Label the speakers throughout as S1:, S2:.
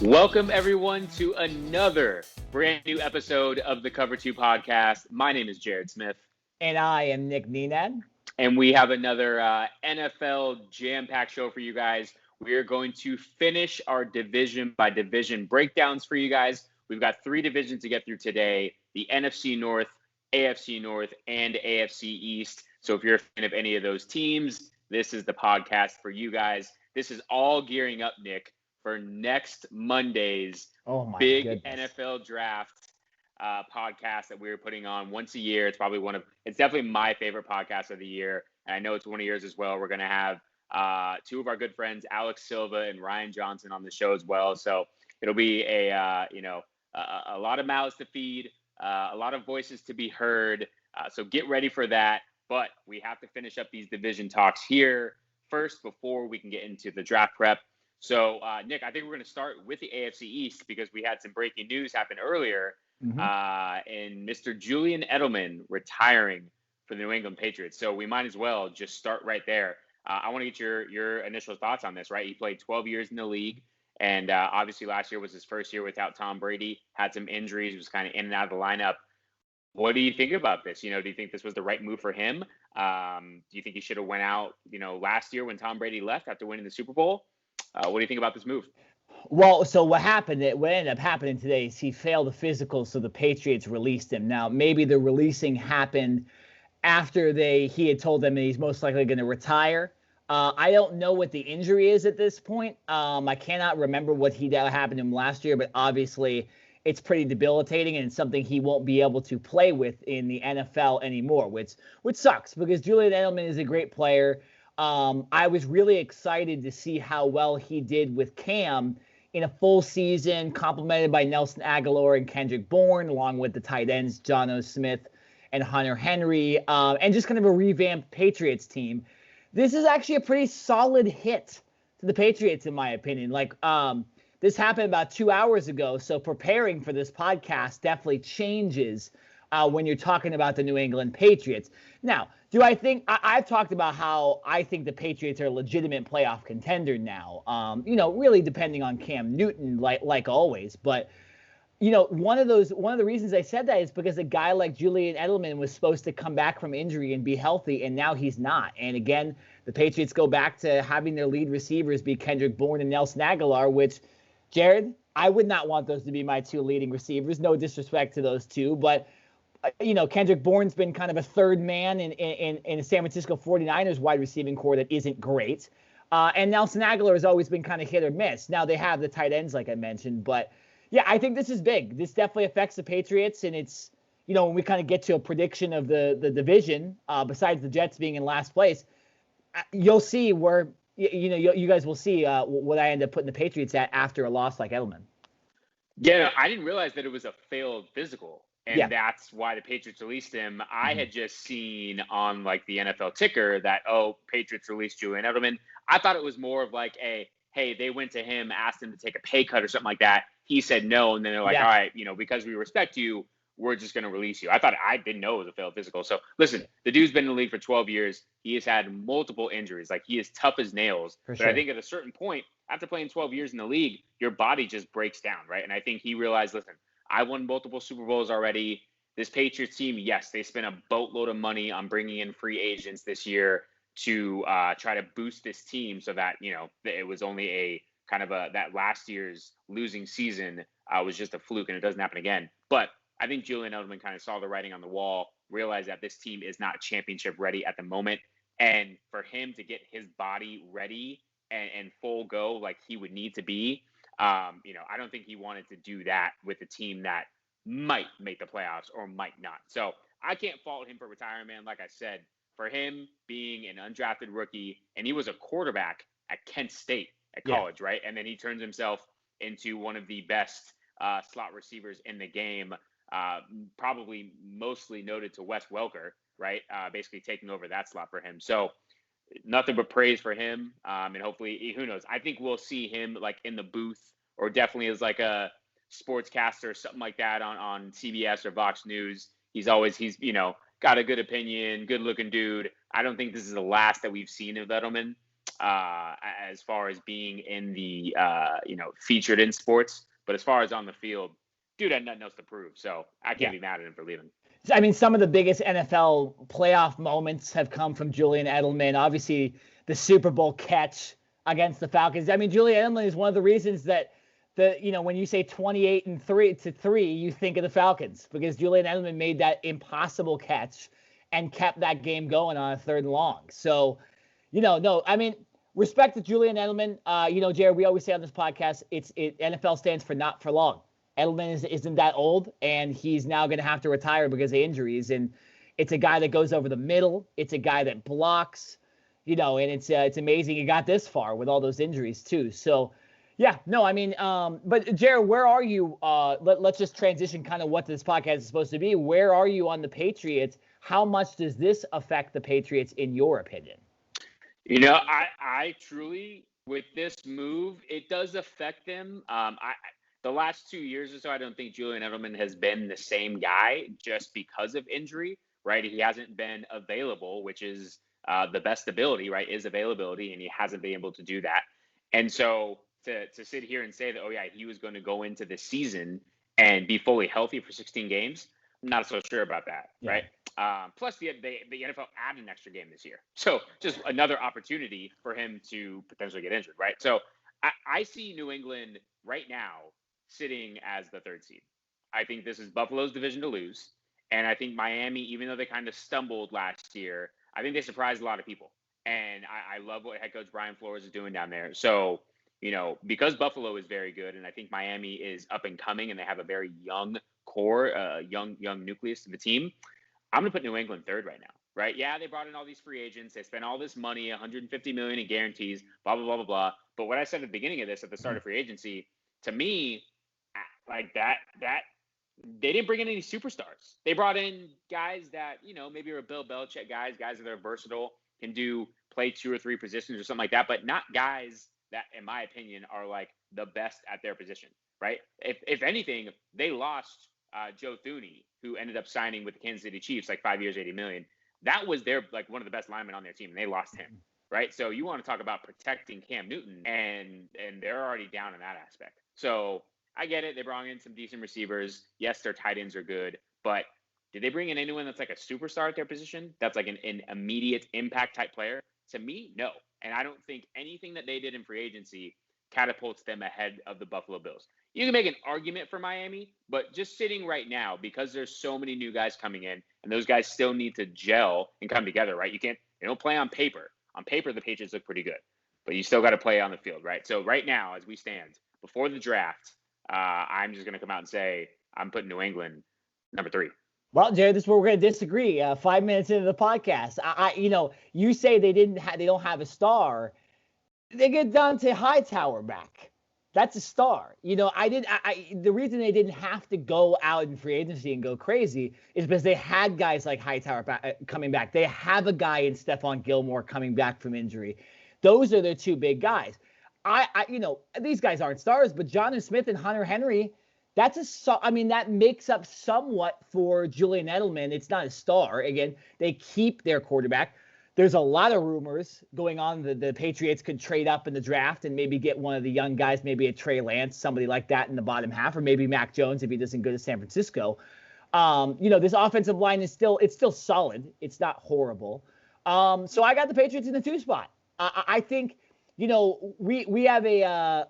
S1: Welcome, everyone, to another brand new episode of the Cover 2 podcast. My name is Jared Smith.
S2: And I am Nick Nenad.
S1: And we have another NFL jam-packed show for you guys. We are going to finish our division-by-division breakdowns for you guys. We've got 3 divisions to get through today: the NFC North, AFC North, and AFC East. So if you're a fan of any of those teams, this is the podcast for you guys. This is all gearing up, Nick, for next Monday's big
S2: goodness.
S1: NFL draft podcast that we're putting on once a year. It's definitely my favorite podcast of the year. And I know it's one of yours as well. We're going to have 2 of our good friends, Alex Silva and Ryan Johnson, on the show as well. So it'll be a lot of mouths to feed, a lot of voices to be heard. So get ready for that. But we have to finish up these division talks here first before we can get into the draft prep. So, Nick, I think we're going to start with the AFC East because we had some breaking news happen earlier in Mr. Julian Edelman retiring for the New England Patriots. So we might as well just start right there. I want to get your initial thoughts on this, right? He played 12 years in the league, and obviously last year was his first year without Tom Brady, had some injuries, was kind of in and out of the lineup. What do you think about this? Do you think this was the right move for him? Do you think he should have went out, last year when Tom Brady left after winning the Super Bowl? What do you think about this move?
S2: Well, so what ended up happening today is he failed the physical, so the Patriots released him. Now, maybe the releasing happened after he had told them that he's most likely going to retire. I don't know what the injury is at this point. I cannot remember what happened to him last year, but obviously it's pretty debilitating and it's something he won't be able to play with in the NFL anymore, which sucks because Julian Edelman is a great player. I was really excited to see how well he did with Cam in a full season, complemented by Nelson Agholor and Kendrick Bourne, along with the tight ends Jonnu Smith and Hunter Henry, and just kind of a revamped Patriots team. This is actually a pretty solid hit to the Patriots, in my opinion. This happened about 2 hours ago, so preparing for this podcast definitely changes when you're talking about the New England Patriots. Now, I've talked about how I think the Patriots are a legitimate playoff contender now. Really depending on Cam Newton, like always. But one of the reasons I said that is because a guy like Julian Edelman was supposed to come back from injury and be healthy, and now he's not. And again, the Patriots go back to having their lead receivers be Kendrick Bourne and Nelson Agholor, which, Jared, I would not want those to be my 2 leading receivers. No disrespect to those 2, but Kendrick Bourne's been kind of a third man in a San Francisco 49ers wide receiving core that isn't great. And Nelson Agholor has always been kind of hit or miss. Now they have the tight ends, like I mentioned. But, yeah, I think this is big. This definitely affects the Patriots. And it's, when we kind of get to a prediction of the division, besides the Jets being in last place, you'll see where, you guys will see what I end up putting the Patriots at after a loss like Edelman.
S1: Yeah, I didn't realize that it was a failed physical. And that's why the Patriots released him. I had just seen on the NFL ticker that, Patriots released Julian Edelman. I thought it was more of hey, they went to him, asked him to take a pay cut or something like that. He said no. And then they're all right, because we respect you, we're just going to release you. I didn't know it was a failed physical. So listen, the dude's been in the league for 12 years. He has had multiple injuries. He is tough as nails. But I think at a certain point, after playing 12 years in the league, your body just breaks down, right? And I think he realized, listen, I won multiple Super Bowls already. This Patriots team, yes, they spent a boatload of money on bringing in free agents this year to try to boost this team so that, it was only that last year's losing season was just a fluke and it doesn't happen again. But I think Julian Edelman kind of saw the writing on the wall, realized that this team is not championship ready at the moment. And for him to get his body ready and full go like he would need to be, I don't think he wanted to do that with a team that might make the playoffs or might not. So I can't fault him for retiring, man. Like I said, for him being an undrafted rookie, and he was a quarterback at Kent State at college, right? And then he turns himself into one of the best slot receivers in the game, probably mostly noted to Wes Welker, right? Basically taking over that slot for him. So nothing but praise for him. And hopefully, who knows? I think we'll see him in the booth or definitely as a sportscaster or something like that on CBS or Fox News. He's got a good opinion, good looking dude. I don't think this is the last that we've seen of Edelman. as far as being in the featured in sports. But as far as on the field, dude had nothing else to prove. So I can't be mad at him for leaving.
S2: I mean, some of the biggest NFL playoff moments have come from Julian Edelman. Obviously, the Super Bowl catch against the Falcons. I mean, Julian Edelman is one of the reasons that when you say 28-3, you think of the Falcons, because Julian Edelman made that impossible catch and kept that game going on a 3rd and long. So, no, I mean, respect to Julian Edelman. Jared, we always say on this podcast, NFL stands for not for long. Edelman isn't that old, and he's now going to have to retire because of injuries. And it's a guy that goes over the middle. It's a guy that blocks, and it's amazing he got this far with all those injuries too. So, yeah, no, I mean, but Jared, where are you? Let's just transition kind of what this podcast is supposed to be. Where are you on the Patriots? How much does this affect the Patriots in your opinion?
S1: I truly, with this move, it does affect them. The last 2 years or so, I don't think Julian Edelman has been the same guy just because of injury, right? He hasn't been available, which is the best ability, right, is availability, and he hasn't been able to do that. And so to sit here and say that, he was going to go into the season and be fully healthy for 16 games, I'm not so sure about that, right? Plus, the NFL added an extra game this year. So just another opportunity for him to potentially get injured, right? So I see New England right now sitting as the 3rd seed. I think this is Buffalo's division to lose. And I think Miami, even though they kind of stumbled last year, I think they surprised a lot of people. And I love what head coach Brian Flores is doing down there. So, because Buffalo is very good, and I think Miami is up and coming, and they have a very young core, young nucleus of the team, I'm going to put New England 3rd right now, right? Yeah, they brought in all these free agents. They spent all this money, $150 million in guarantees, blah, blah, blah, blah, blah. But what I said at the beginning of this, at the start of free agency, to me, like that they didn't bring in any superstars. They brought in guys that, maybe are Bill Belichick guys that are versatile, can play 2 or 3 positions or something like that, but not guys that, in my opinion, are like the best at their position, right? If anything, they lost Joe Thuney, who ended up signing with the Kansas City Chiefs, like 5 years, $80 million. That was their one of the best linemen on their team, and they lost him, right? So you want to talk about protecting Cam Newton, and they're already down in that aspect. So I get it. They brought in some decent receivers. Yes, their tight ends are good, but did they bring in anyone that's like a superstar at their position? That's like an immediate impact type player? To me, no. And I don't think anything that they did in free agency catapults them ahead of the Buffalo Bills. You can make an argument for Miami, but just sitting right now, because there's so many new guys coming in, and those guys still need to gel and come together, right? They don't play on paper. On paper, the Patriots look pretty good, but you still got to play on the field, right? So right now, as we stand, before the draft, I'm just going to come out and say I'm putting New England number 3.
S2: Well, Jared, this is where we're going to disagree. 5 minutes into the podcast, you say they don't have a star. They get Dante Hightower back. That's a star. The reason they didn't have to go out in free agency and go crazy is because they had guys like Hightower coming back. They have a guy in Stephon Gilmore coming back from injury. Those are their 2 big guys. These guys aren't stars, but Jonnu Smith and Hunter Henry, that makes up somewhat for Julian Edelman. It's not a star. Again, they keep their quarterback. There's a lot of rumors going on that the Patriots could trade up in the draft and maybe get one of the young guys, maybe a Trey Lance, somebody like that in the bottom half, or maybe Mac Jones if he doesn't go to San Francisco. This offensive line is still solid. It's not horrible. So I got the Patriots in the 2 spot. I think, we have a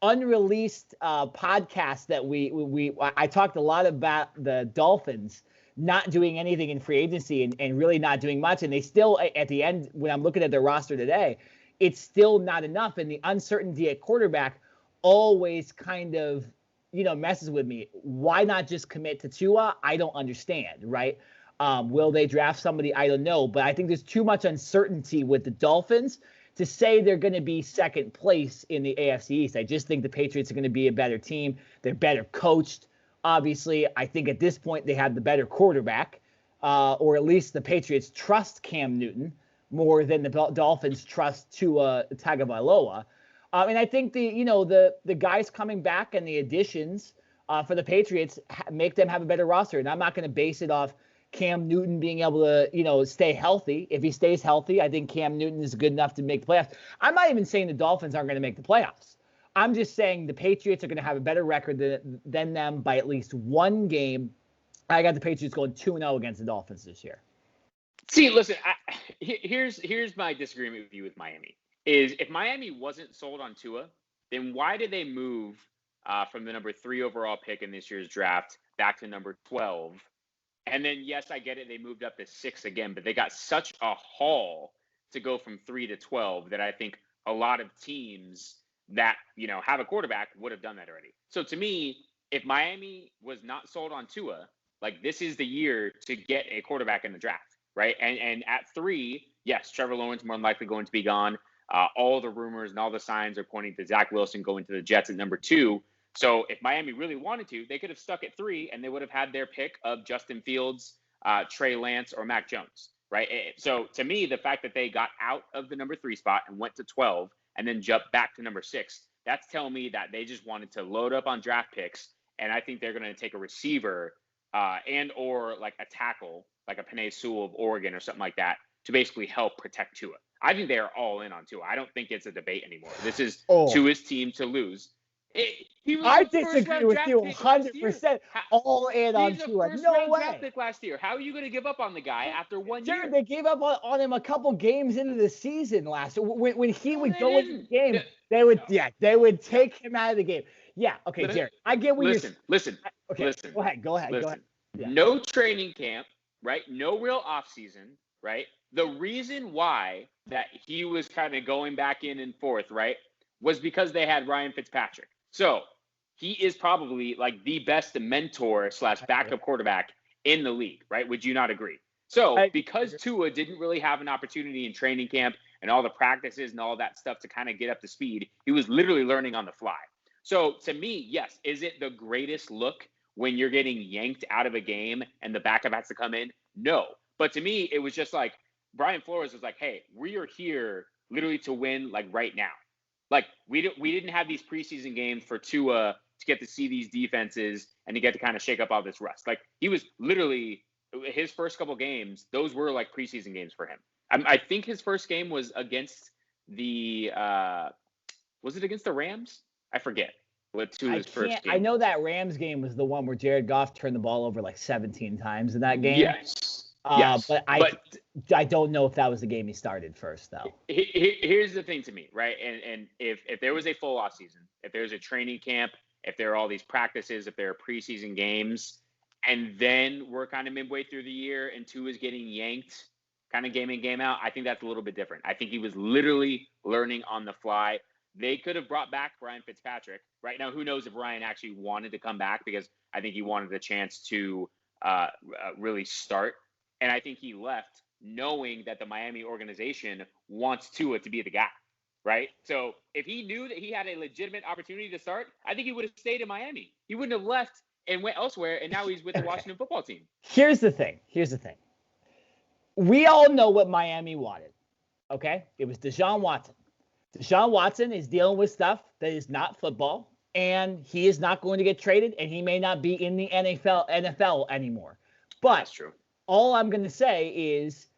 S2: unreleased podcast that I talked a lot about the Dolphins not doing anything in free agency and really not doing much. And they still, at the end, when I'm looking at their roster today, it's still not enough. And the uncertainty at quarterback always kind of, messes with me. Why not just commit to Tua? I don't understand, right? Will they draft somebody? I don't know. But I think there's too much uncertainty with the Dolphins to say they're going to be 2nd place in the AFC East. I just think the Patriots are going to be a better team. They're better coached. Obviously, I think at this point they have the better quarterback, or at least the Patriots trust Cam Newton more than the Dolphins trust Tua Tagovailoa. And I think the guys coming back and the additions for the Patriots make them have a better roster. And I'm not going to base it off Cam Newton being able to, stay healthy. If he stays healthy, I think Cam Newton is good enough to make the playoffs. I'm not even saying the Dolphins aren't going to make the playoffs. I'm just saying the Patriots are going to have a better record than them by at least one game. I got the Patriots going 2-0 against the Dolphins this year.
S1: See, listen, here's my disagreement with you with Miami. Is if Miami wasn't sold on Tua, then why did they move from the number 3 overall pick in this year's draft back to number 12? And then, yes, I get it. They moved up to 6 again, but they got such a haul to go from 3 to 12 that I think a lot of teams that, have a quarterback would have done that already. So to me, if Miami was not sold on Tua, like this is the year to get a quarterback in the draft, right? And at 3, yes, Trevor Lawrence more than likely going to be gone. All the rumors and all the signs are pointing to Zach Wilson going to the Jets at number 2. So if Miami really wanted to, they could have stuck at 3 and they would have had their pick of Justin Fields, Trey Lance, or Mac Jones, right? So to me, the fact that they got out of the number 3 spot and went to 12 and then jumped back to number 6, that's telling me that they just wanted to load up on draft picks. And I think they're going to take a receiver and or like a tackle, like a Penei Sewell of Oregon or something like that, to basically help protect Tua. I think they are all in on Tua. I don't think it's a debate anymore. This is Tua's team to lose.
S2: I disagree with you 100%. All in on Tua. No way.
S1: Draft pick last year. How are you going to give up on the guy after 1 year?
S2: They gave up on him a couple games into the season last year. When he would go into the game, they would take him out of the game. Yeah. Okay, Jared. I get what you're saying.
S1: Listen.
S2: Go ahead. Yeah.
S1: No training camp, right? No real offseason, right? The reason why that he was kind of going back in and forth, right, was because they had Ryan Fitzpatrick. So he is probably like the best mentor / backup quarterback in the league, right? Would you not agree? So because Tua didn't really have an opportunity in training camp and all the practices and all that stuff to kind of get up to speed, he was literally learning on the fly. So to me, yes, is it the greatest look when you're getting yanked out of a game and the backup has to come in? No. But to me, it was just like Brian Flores was like, hey, we are here literally to win like right now. Like we didn't have these preseason games for Tua to get to see these defenses and to get to kind of shake up all this rust. Like he was literally his first couple games, those were like preseason games for him. I think his first game was against the was it against the Rams? I forget what Tua's first game.
S2: I know that Rams game was the one where Jared Goff turned the ball over like 17 times in that game.
S1: Yes.
S2: But I don't know if that was the game he started first, though.
S1: Here's the thing to me, right? And if there was a full off season, if there's a training camp, if there are all these practices, if there are preseason games, and then we're kind of midway through the year and Tua is getting yanked kind of game in, game out, I think that's a little bit different. I think he was literally learning on the fly. They could have brought back Ryan Fitzpatrick. Right now, who knows if Ryan actually wanted to come back, because I think he wanted a chance to really start. And I think he left knowing that the Miami organization wants Tua to be the guy, right? So if he knew that he had a legitimate opportunity to start, I think he would have stayed in Miami. He wouldn't have left and went elsewhere, and now he's with the Washington football team.
S2: Here's the thing. We all know what Miami wanted, okay? It was Deshaun Watson. Deshaun Watson is dealing with stuff that is not football, and he is not going to get traded, and he may not be in the NFL anymore. But
S1: that's true.
S2: All I'm going to say is,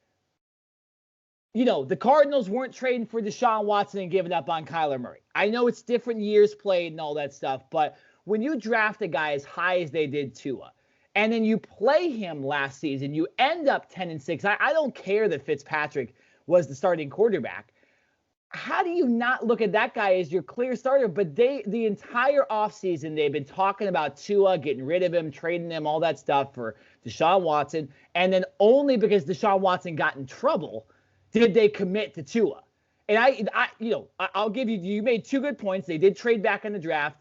S2: the Cardinals weren't trading for Deshaun Watson and giving up on Kyler Murray. I know it's different years played and all that stuff, but when you draft a guy as high as they did Tua, and then you play him last season, you end up 10-6. I don't care that Fitzpatrick was the starting quarterback. How do you not look at that guy as your clear starter? But the entire offseason, they've been talking about Tua, getting rid of him, trading him, all that stuff for Deshaun Watson. And then only because Deshaun Watson got in trouble did they commit to Tua. And I'll give you made 2 good points. They did trade back in the draft.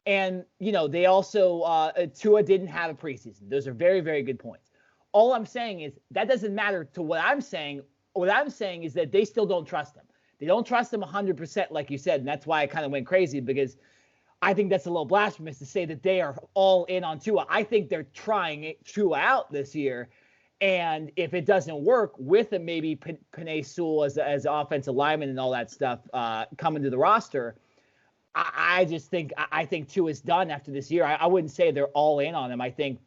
S2: And, they also, Tua didn't have a preseason. Those are very, very good points. All I'm saying is that doesn't matter to what I'm saying. What I'm saying is that they still don't trust him. They don't trust him 100%, like you said, and that's why I kind of went crazy, because I think that's a little blasphemous to say that they are all in on Tua. I think they're trying Tua out this year, and if it doesn't work with him, maybe Penei Sewell as offensive lineman and all that stuff coming to the roster, I think Tua's done after this year. I wouldn't say they're all in on him. I think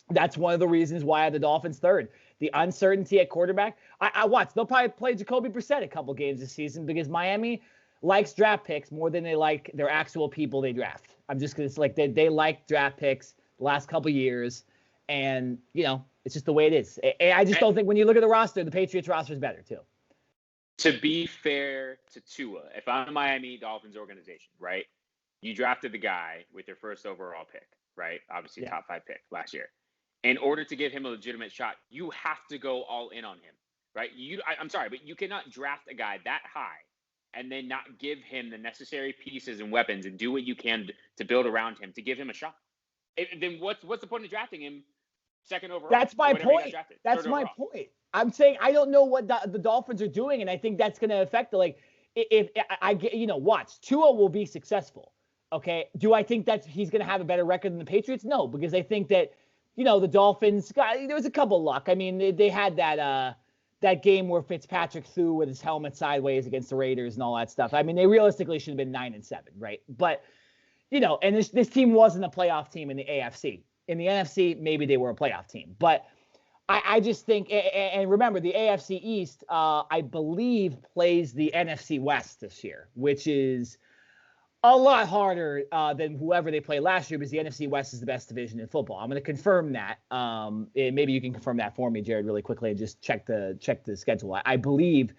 S2: That's one of the reasons why I have the Dolphins third. The uncertainty at quarterback. I watch. They'll probably play Jacoby Brissett a couple games this season because Miami likes draft picks more than they like their actual people they draft. I'm just gonna like they like draft picks the last couple years, and it's just the way it is. I just don't think when you look at the roster, the Patriots roster is better too.
S1: To be fair to Tua, if I'm a Miami Dolphins organization, right? You drafted the guy with your first overall pick, right? Obviously, top 5 pick last year. In order to give him a legitimate shot, you have to go all in on him, right? I'm sorry, but you cannot draft a guy that high and then not give him the necessary pieces and weapons and do what you can to build around him to give him a shot. Then what's the point of drafting him second overall?
S2: That's my point. That's my point. I'm saying I don't know what the Dolphins are doing, and I think that's going to affect if I get watch Tua will be successful. Okay, do I think that he's going to have a better record than the Patriots? No, because I think that the Dolphins there was a couple of luck. I mean, they had that game where Fitzpatrick threw with his helmet sideways against the Raiders and all that stuff. I mean, they realistically should have been 9-7, right? But and this team wasn't a playoff team in the AFC. In the NFC, maybe they were a playoff team. But I just think, and remember, the AFC East, I believe, plays the NFC West this year, which is a lot harder than whoever they played last year because the NFC West is the best division in football. I'm going to confirm that. Maybe you can confirm that for me, Jared, really quickly, and just check the schedule. I believe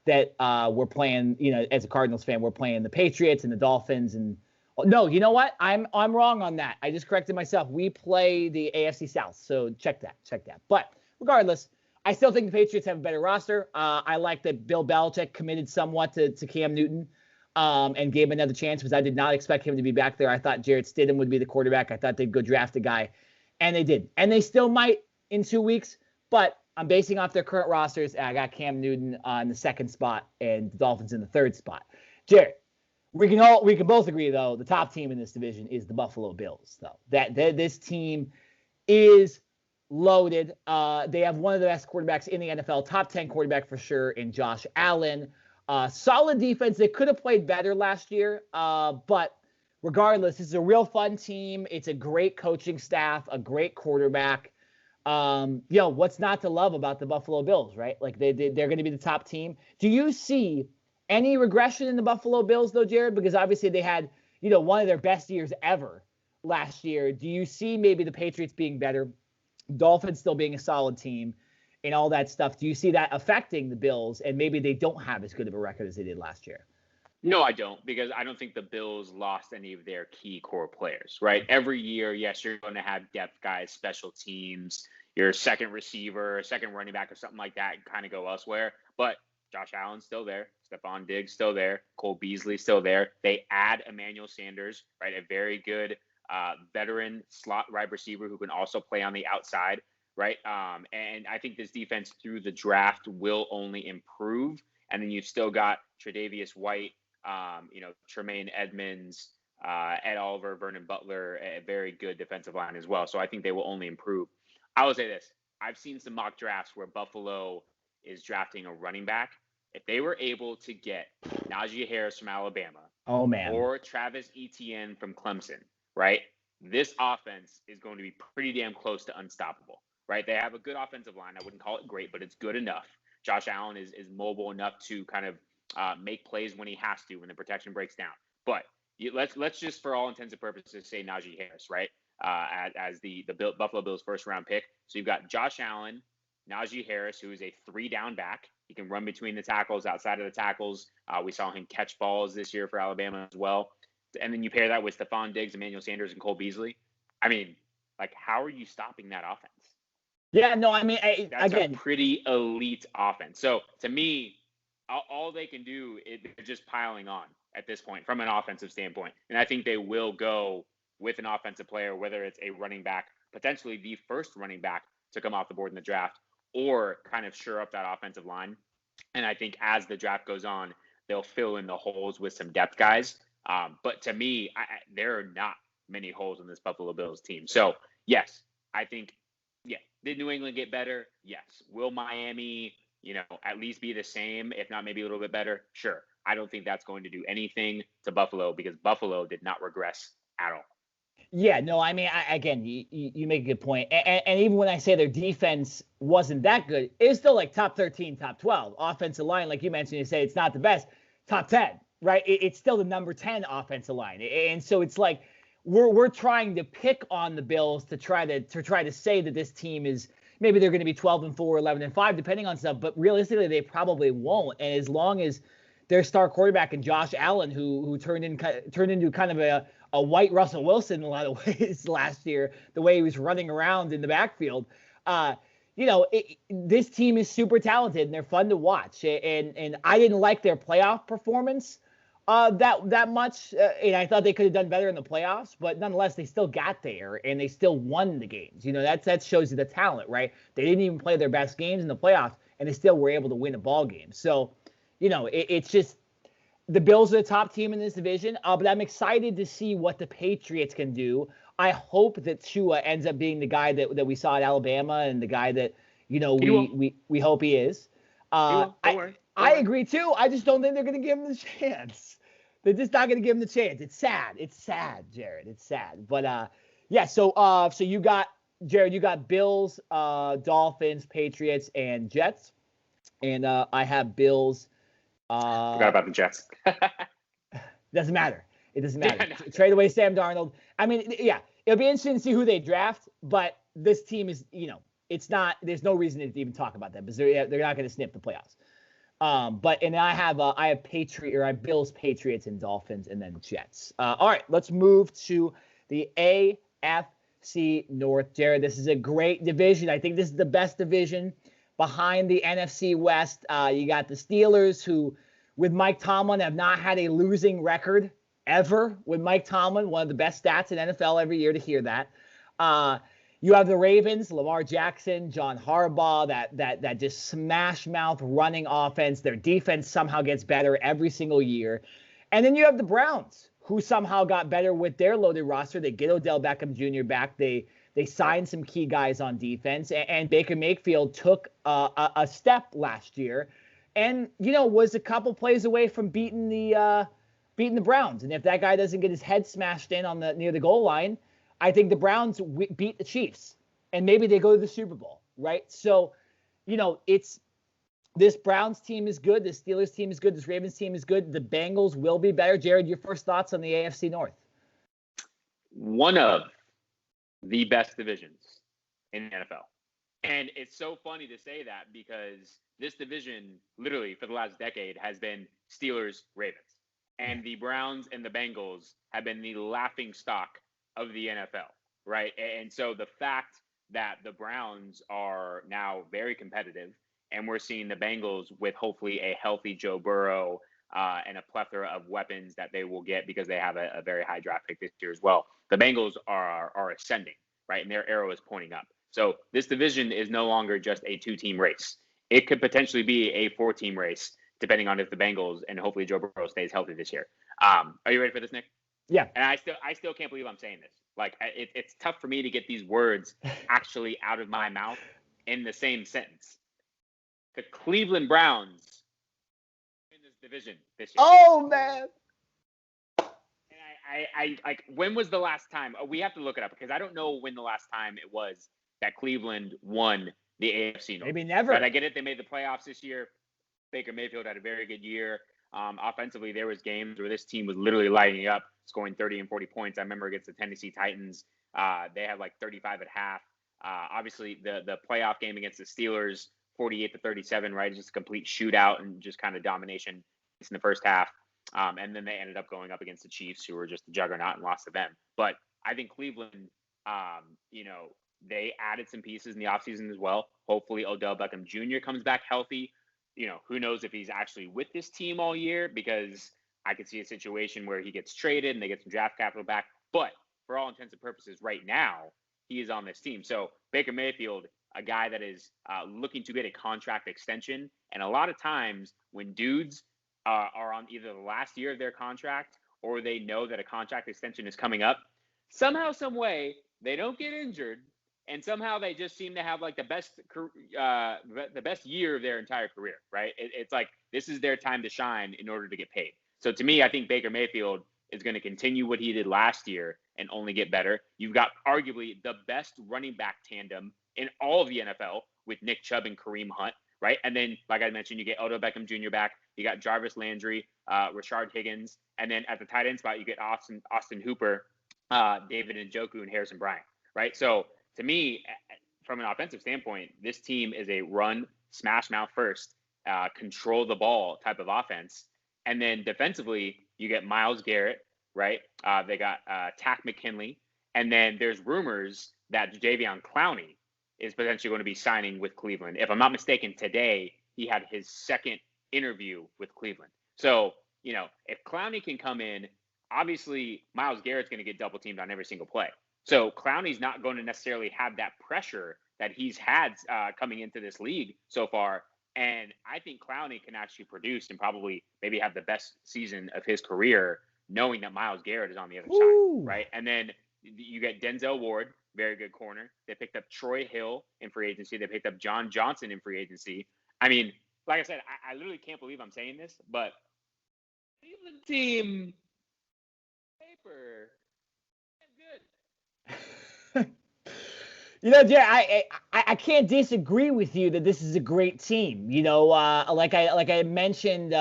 S2: that we're playing, as a Cardinals fan, we're playing the Patriots and the Dolphins. And no, you know what? I'm wrong on that. I just corrected myself. We play the AFC South, so check that. But regardless, I still think the Patriots have a better roster. I like that Bill Belichick committed somewhat to Cam Newton. And gave him another chance because I did not expect him to be back there. I thought Jarrett Stidham would be the quarterback. I thought they'd go draft a guy, and they did. And they still might in 2 weeks, but I'm basing off their current rosters. And I got Cam Newton in the 2nd spot and the Dolphins in the 3rd spot. Jarrett, we can both agree, though, the top team in this division is the Buffalo Bills, though. This team is loaded. They have one of the best quarterbacks in the NFL, top 10 quarterback for sure, in Josh Allen. Solid defense. They could have played better last year, but regardless, this is a real fun team. It's a great coaching staff, a great quarterback. What's not to love about the Buffalo Bills, right? Like they're going to be the top team. Do you see any regression in the Buffalo Bills, though, Jared? Because obviously they had, one of their best years ever last year. Do you see maybe the Patriots being better, Dolphins still being a solid team, and all that stuff? Do you see that affecting the Bills and maybe they don't have as good of a record as they did last year?
S1: No, I don't, because I don't think the Bills lost any of their key core players, right? Every year, yes, you're going to have depth guys, special teams, your second receiver, second running back or something like that kind of go elsewhere. But Josh Allen's still there. Stephon Diggs still there. Cole Beasley still there. They add Emmanuel Sanders, right? A very good veteran slot wide receiver who can also play on the outside. Right. And I think this defense through the draft will only improve. And then you've still got Tre'Davious White, Tremaine Edmonds, Ed Oliver, Vernon Butler, a very good defensive line as well. So I think they will only improve. I will say this. I've seen some mock drafts where Buffalo is drafting a running back. If they were able to get Najee Harris from Alabama, or Travis Etienne from Clemson, right, this offense is going to be pretty damn close to unstoppable. Right, they have a good offensive line. I wouldn't call it great, but it's good enough. Josh Allen is mobile enough to kind of make plays when he has to, when the protection breaks down. But let's just, for all intents and purposes, say Najee Harris, right, as the Buffalo Bills first round pick. So you've got Josh Allen, Najee Harris, who is a 3-down back. He can run between the tackles, outside of the tackles. We saw him catch balls this year for Alabama as well. And then you pair that with Stephon Diggs, Emmanuel Sanders, and Cole Beasley. I mean, how are you stopping that offense?
S2: Yeah, no, I mean,
S1: that's a pretty elite offense. So to me, all they can do is they're just piling on at this point from an offensive standpoint. And I think they will go with an offensive player, whether it's a running back, potentially the first running back to come off the board in the draft, or kind of shore up that offensive line. And I think as the draft goes on, they'll fill in the holes with some depth guys. But to me, there are not many holes in this Buffalo Bills team. So yes, I think, did New England get better? Yes. Will Miami, at least be the same, if not maybe a little bit better? Sure. I don't think that's going to do anything to Buffalo because Buffalo did not regress at all.
S2: Yeah, no, I mean, again, you make a good point. And even when I say their defense wasn't that good, it's still like top 13, top 12. Offensive line, like you mentioned, you say it's not the best, top 10, right? It's still the number 10 offensive line. And so it's like we're trying to pick on the Bills to try to say that this team is maybe they're going to be 12-4, 11-5, depending on stuff. But realistically, they probably won't. And as long as their star quarterback and Josh Allen, who turned into kind of a white Russell Wilson in a lot of ways last year, the way he was running around in the backfield. This team is super talented and they're fun to watch. And I didn't like their playoff performance that much. And I thought they could have done better in the playoffs, but nonetheless, they still got there and they still won the games. That shows you the talent, right? They didn't even play their best games in the playoffs and they still were able to win a ball game. So, it's just, the Bills are the top team in this division, but I'm excited to see what the Patriots can do. I hope that Tua ends up being the guy that we saw at Alabama and the guy that, we hope he is.
S1: Don't worry.
S2: I agree too. I just don't think they're going to give him the chance. They're just not going to give him the chance. It's sad. It's sad, Jared. It's sad. But yeah. So you got, Jared, you got Bills, Dolphins, Patriots, and Jets, and I have Bills.
S1: Forgot about the Jets.
S2: Doesn't matter. It doesn't matter. Yeah, no. Trade away Sam Darnold. I mean, yeah, it'll be interesting to see who they draft, but this team is, it's not. There's no reason to even talk about that because they're not going to snip the playoffs. And I have Bills, Patriots, and Dolphins, and then Jets. All right, let's move to the AFC North. Jared, this is a great division. I think this is the best division behind the NFC West. You got the Steelers, who, with Mike Tomlin, have not had a losing record ever. With Mike Tomlin, one of the best stats in NFL every year to hear that. You have the Ravens, Lamar Jackson, John Harbaugh, that just smash mouth running offense. Their defense somehow gets better every single year. And then you have the Browns, who somehow got better with their loaded roster. They get Odell Beckham Jr. back. They signed some key guys on defense, and Baker Mayfield took a step last year, and was a couple plays away from beating the Browns. And if that guy doesn't get his head smashed in near the goal line, I think the Browns beat the Chiefs, and maybe they go to the Super Bowl, right? So, it's this Browns team is good, this Steelers team is good, this Ravens team is good. The Bengals will be better. Jared, your first thoughts on the AFC North?
S1: One of the best divisions in the NFL. And it's so funny to say that because this division, literally for the last decade, has been Steelers, Ravens. And the Browns and the Bengals have been the laughing stock of the NFL, right? And so the fact that the Browns are now very competitive, and we're seeing the Bengals with hopefully a healthy Joe Burrow and a plethora of weapons that they will get because they have a very high draft pick this year as well. The Bengals are ascending, right? And their arrow is pointing up. So this division is no longer just a 2-team race. It could potentially be a 4-team race, depending on if the Bengals and hopefully Joe Burrow stays healthy this year. Are you ready for this, Nick?
S2: Yeah.
S1: And I still can't believe I'm saying this. Like, it's tough for me to get these words actually out of my mouth in the same sentence. The Cleveland Browns in this division this year.
S2: Oh, man.
S1: And I like, when was the last time? We have to look it up because I don't know when the last time it was that Cleveland won the AFC North.
S2: Maybe never.
S1: But I get it. They made the playoffs this year. Baker Mayfield had a very good year. Offensively, there was games where this team was literally lighting up, scoring 30 and 40 points. I remember against the Tennessee Titans, they had like 35 at half. Obviously, the playoff game against the Steelers, 48-37, right? Just a complete shootout and just kind of domination in the first half. And then they ended up going up against the Chiefs, who were just a juggernaut, and lost to them. But I think Cleveland, they added some pieces in the offseason as well. Hopefully Odell Beckham Jr. comes back healthy. Who knows if he's actually with this team all year, because I could see a situation where he gets traded and they get some draft capital back. But for all intents and purposes, right now, he is on this team. So Baker Mayfield, a guy that is looking to get a contract extension. And a lot of times when dudes are on either the last year of their contract or they know that a contract extension is coming up, somehow, some way, they don't get injured. And somehow they just seem to have like the best year of their entire career, right? It's like this is their time to shine in order to get paid. So to me, I think Baker Mayfield is going to continue what he did last year and only get better. You've got arguably the best running back tandem in all of the NFL with Nick Chubb and Kareem Hunt, right? And then, like I mentioned, you get Odell Beckham Jr. back. You got Jarvis Landry, Rashard Higgins. And then at the tight end spot, you get Austin Hooper, David Njoku, and Harrison Bryant, right? So to me, from an offensive standpoint, this team is a run, smash mouth first, control the ball type of offense. And then defensively, you get Myles Garrett, right? They got Tack McKinley. And then there's rumors that Jadeveon Clowney is potentially going to be signing with Cleveland. If I'm not mistaken, today he had his second interview with Cleveland. So, if Clowney can come in, obviously Myles Garrett's going to get double teamed on every single play. So Clowney's not going to necessarily have that pressure that he's had coming into this league so far. And I think Clowney can actually produce and probably maybe have the best season of his career, knowing that Myles Garrett is on the other side, right? And then you get Denzel Ward, very good corner. They picked up Troy Hill in free agency. They picked up John Johnson in free agency. I mean, like I said, I literally can't believe I'm saying this, but Cleveland team paper is good.
S2: Jared, I can't disagree with you that this is a great team. Like I mentioned,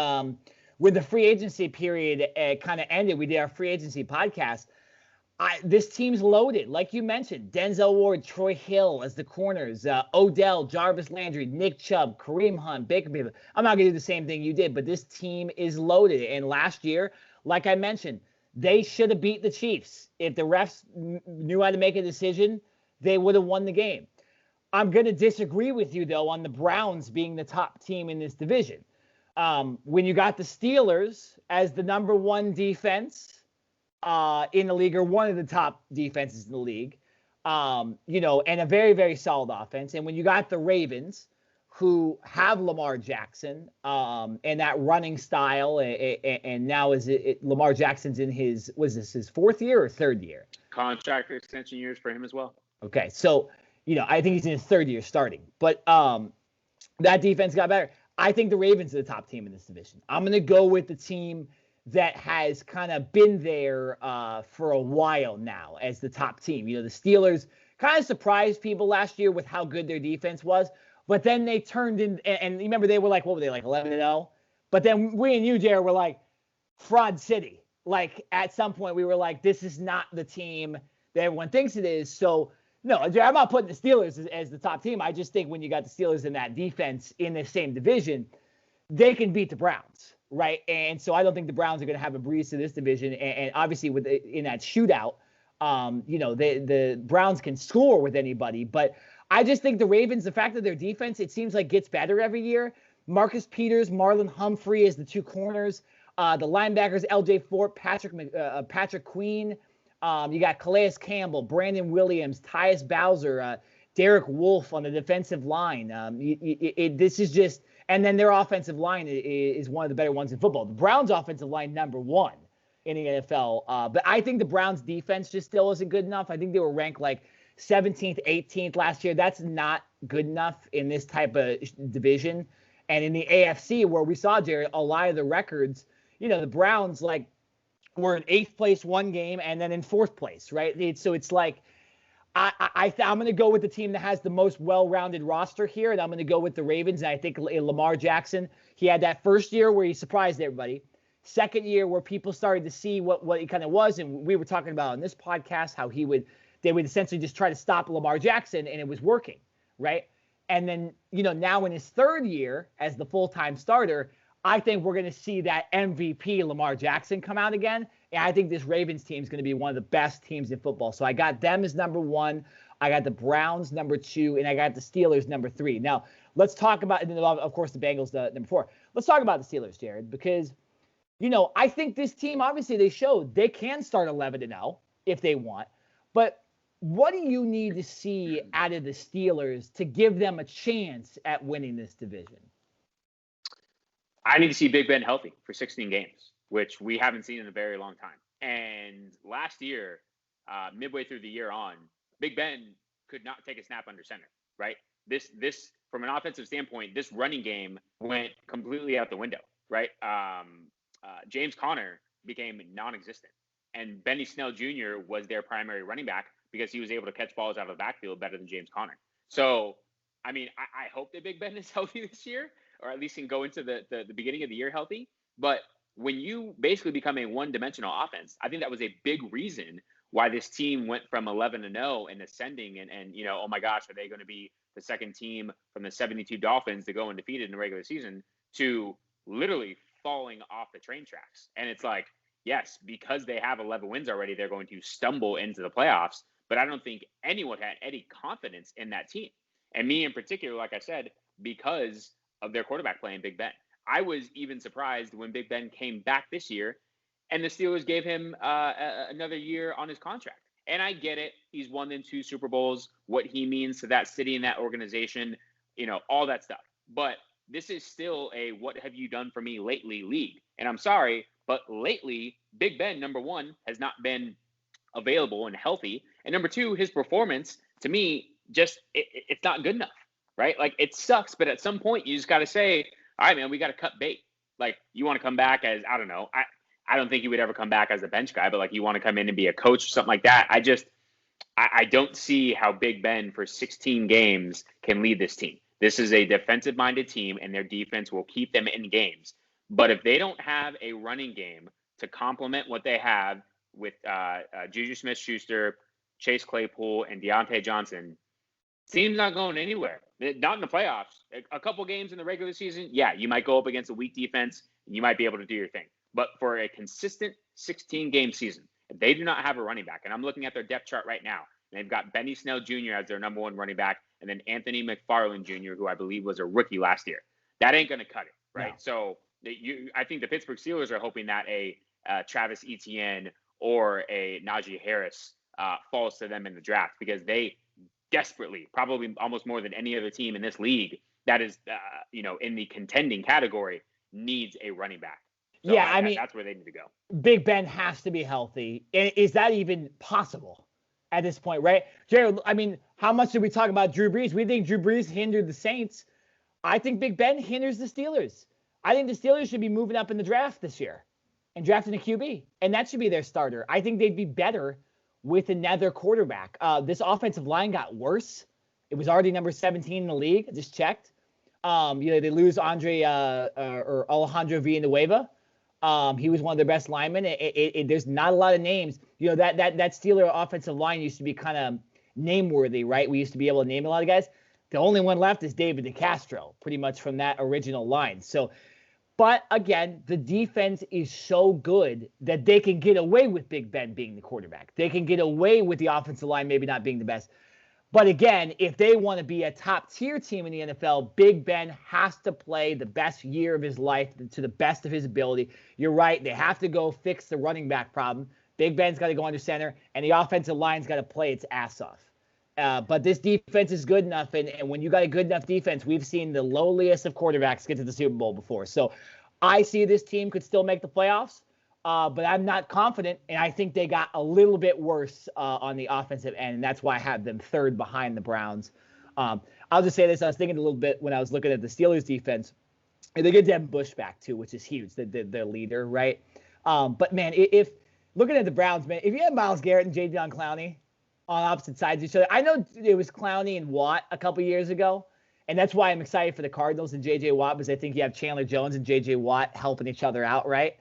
S2: when the free agency period kind of ended, we did our free agency podcast. This team's loaded, like you mentioned. Denzel Ward, Troy Hill as the corners, Odell, Jarvis Landry, Nick Chubb, Kareem Hunt, Baker Mayfield. I'm not gonna do the same thing you did, but this team is loaded. And last year, like I mentioned, they should have beat the Chiefs. If the refs knew how to make a decision, they would have won the game. I'm going to disagree with you, though, on the Browns being the top team in this division. When you got the Steelers as the number one defense in the league, or one of the top defenses in the league, and a very, very solid offense. And when you got the Ravens, who have Lamar Jackson and that running style, and now Lamar Jackson's in his fourth year or third year?
S1: Contract extension years for him as well.
S2: Okay, so I think he's in his third year starting, but that defense got better. I think the Ravens are the top team in this division. I'm going to go with the team that has kind of been there for a while now as the top team. The Steelers kind of surprised people last year with how good their defense was. But then they turned in, and remember, they were like, what were they, like 11-0? But then we and you, Jared, were like, fraud city. Like, at some point, we were like, this is not the team that everyone thinks it is. So, no, Jared, I'm not putting the Steelers as the top team. I just think when you got the Steelers in that defense in the same division, they can beat the Browns, right? And so I don't think the Browns are going to have a breeze to this division. And obviously, in that shootout, the Browns can score with anybody, but I just think the Ravens, the fact that their defense, it seems like gets better every year. Marcus Peters, Marlon Humphrey as the two corners. The linebackers, L.J. Fort, Patrick Queen. You got Calais Campbell, Brandon Williams, Tyus Bowser, Derek Wolfe on the defensive line. This is just – and then their offensive line is one of the better ones in football. The Browns' offensive line, number one in the NFL. But I think the Browns' defense just still isn't good enough. I think they were ranked like 17th, 18th last year. That's not good enough in this type of division. And in the AFC, where we saw, Jared, a lot of the records, the Browns were in 8th place one game and then in 4th place, right? So it's like I'm going to go with the team that has the most well-rounded roster here, and I'm going to go with the Ravens. And I think Lamar Jackson, he had that first year where he surprised everybody. Second year where people started to see what he kind of was, and we were talking about on this podcast how they would essentially just try to stop Lamar Jackson, and it was working, right? And then, now in his third year as the full-time starter, I think we're going to see that MVP Lamar Jackson come out again. And I think this Ravens team is going to be one of the best teams in football. So I got them as number one. I got the Browns number 2, and I got the Steelers number 3. Now, let's talk about, and then of course the Bengals number 4. Let's talk about the Steelers, Jared, because, I think this team, obviously they showed they can start 11-0 if they want. But what do you need to see out of the Steelers to give them a chance at winning this division?
S1: I need to see Big Ben healthy for 16 games, which we haven't seen in a very long time. And last year, midway through the year on, Big Ben could not take a snap under center, right? This from an offensive standpoint, this running game went completely out the window, right? James Conner became non-existent. And Benny Snell Jr. was their primary running back because he was able to catch balls out of the backfield better than James Conner. So, I mean, I hope that Big Ben is healthy this year, or at least can go into the beginning of the year healthy. But when you basically become a one-dimensional offense, I think that was a big reason why this team went from 11-0 and ascending and oh my gosh, are they going to be the second team from the 72 Dolphins to go undefeated in the regular season to literally falling off the train tracks. And it's like, yes, because they have 11 wins already, they're going to stumble into the playoffs. But I don't think anyone had any confidence in that team. And me in particular, like I said, because of their quarterback playing Big Ben. I was even surprised when Big Ben came back this year and the Steelers gave him another year on his contract. And I get it. He's won them 2 Super Bowls, what he means to that city and that organization, all that stuff. But this is still a what have you done for me lately league. And I'm sorry, but lately, Big Ben, number one, has not been available and healthy. And number two, his performance, to me, just it's not good enough, right? Like, it sucks, but at some point, you just got to say, all right, man, we got to cut bait. Like, you want to come back as, I don't know, I don't think he would ever come back as a bench guy, but like, you want to come in and be a coach or something like that. I don't see how Big Ben for 16 games can lead this team. This is a defensive-minded team, and their defense will keep them in games. But if they don't have a running game to complement what they have with Juju Smith-Schuster, Chase Claypool, and Deontay Johnson, team's not going anywhere. Not in the playoffs. A couple games in the regular season, yeah, you might go up against a weak defense, and you might be able to do your thing. But for a consistent 16-game season, if they do not have a running back, and I'm looking at their depth chart right now, and they've got Benny Snell Jr. as their number one running back, and then Anthony McFarland Jr., who I believe was a rookie last year. That ain't going to cut it, right? No. So I think the Pittsburgh Steelers are hoping that a Travis Etienne or a Najee Harris falls to them in the draft, because they desperately, probably almost more than any other team in this league that is, in the contending category, needs a running back. So
S2: yeah, I mean,
S1: that's where they need to go.
S2: Big Ben has to be healthy. Is that even possible at this point, right? Jared, I mean, how much did we talk about Drew Brees? We think Drew Brees hindered the Saints. I think Big Ben hinders the Steelers. I think the Steelers should be moving up in the draft this year and drafting a QB, and that should be their starter. I think they'd be better with another quarterback. This offensive line got worse. It was already number 17 in the league. I just checked. They lose Alejandro Villanueva. He was one of their best linemen. There's not a lot of names. That Steeler offensive line used to be kind of name-worthy, right? We used to be able to name a lot of guys. The only one left is David DeCastro, pretty much from that original line. So, but again, the defense is so good that they can get away with Big Ben being the quarterback. They can get away with the offensive line maybe not being the best. But again, if they want to be a top-tier team in the NFL, Big Ben has to play the best year of his life to the best of his ability. You're right. They have to go fix the running back problem. Big Ben's got to go under center, and the offensive line's got to play its ass off. But this defense is good enough, and when you got a good enough defense, we've seen the lowliest of quarterbacks get to the Super Bowl before. So I see this team could still make the playoffs. But I'm not confident, and I think they got a little bit worse on the offensive end, and that's why I have them third behind the Browns. I'll just say this. I was thinking a little bit when I was looking at the Steelers' defense. And they get Devin Bush back, too, which is huge, their leader, right? But, man, if looking at the Browns, man, if you had Myles Garrett and Jadeveon Clowney on opposite sides of each other, I know it was Clowney and Watt a couple years ago, and that's why I'm excited for the Cardinals and J.J. Watt, because I think you have Chandler Jones and J.J. Watt helping each other out, right?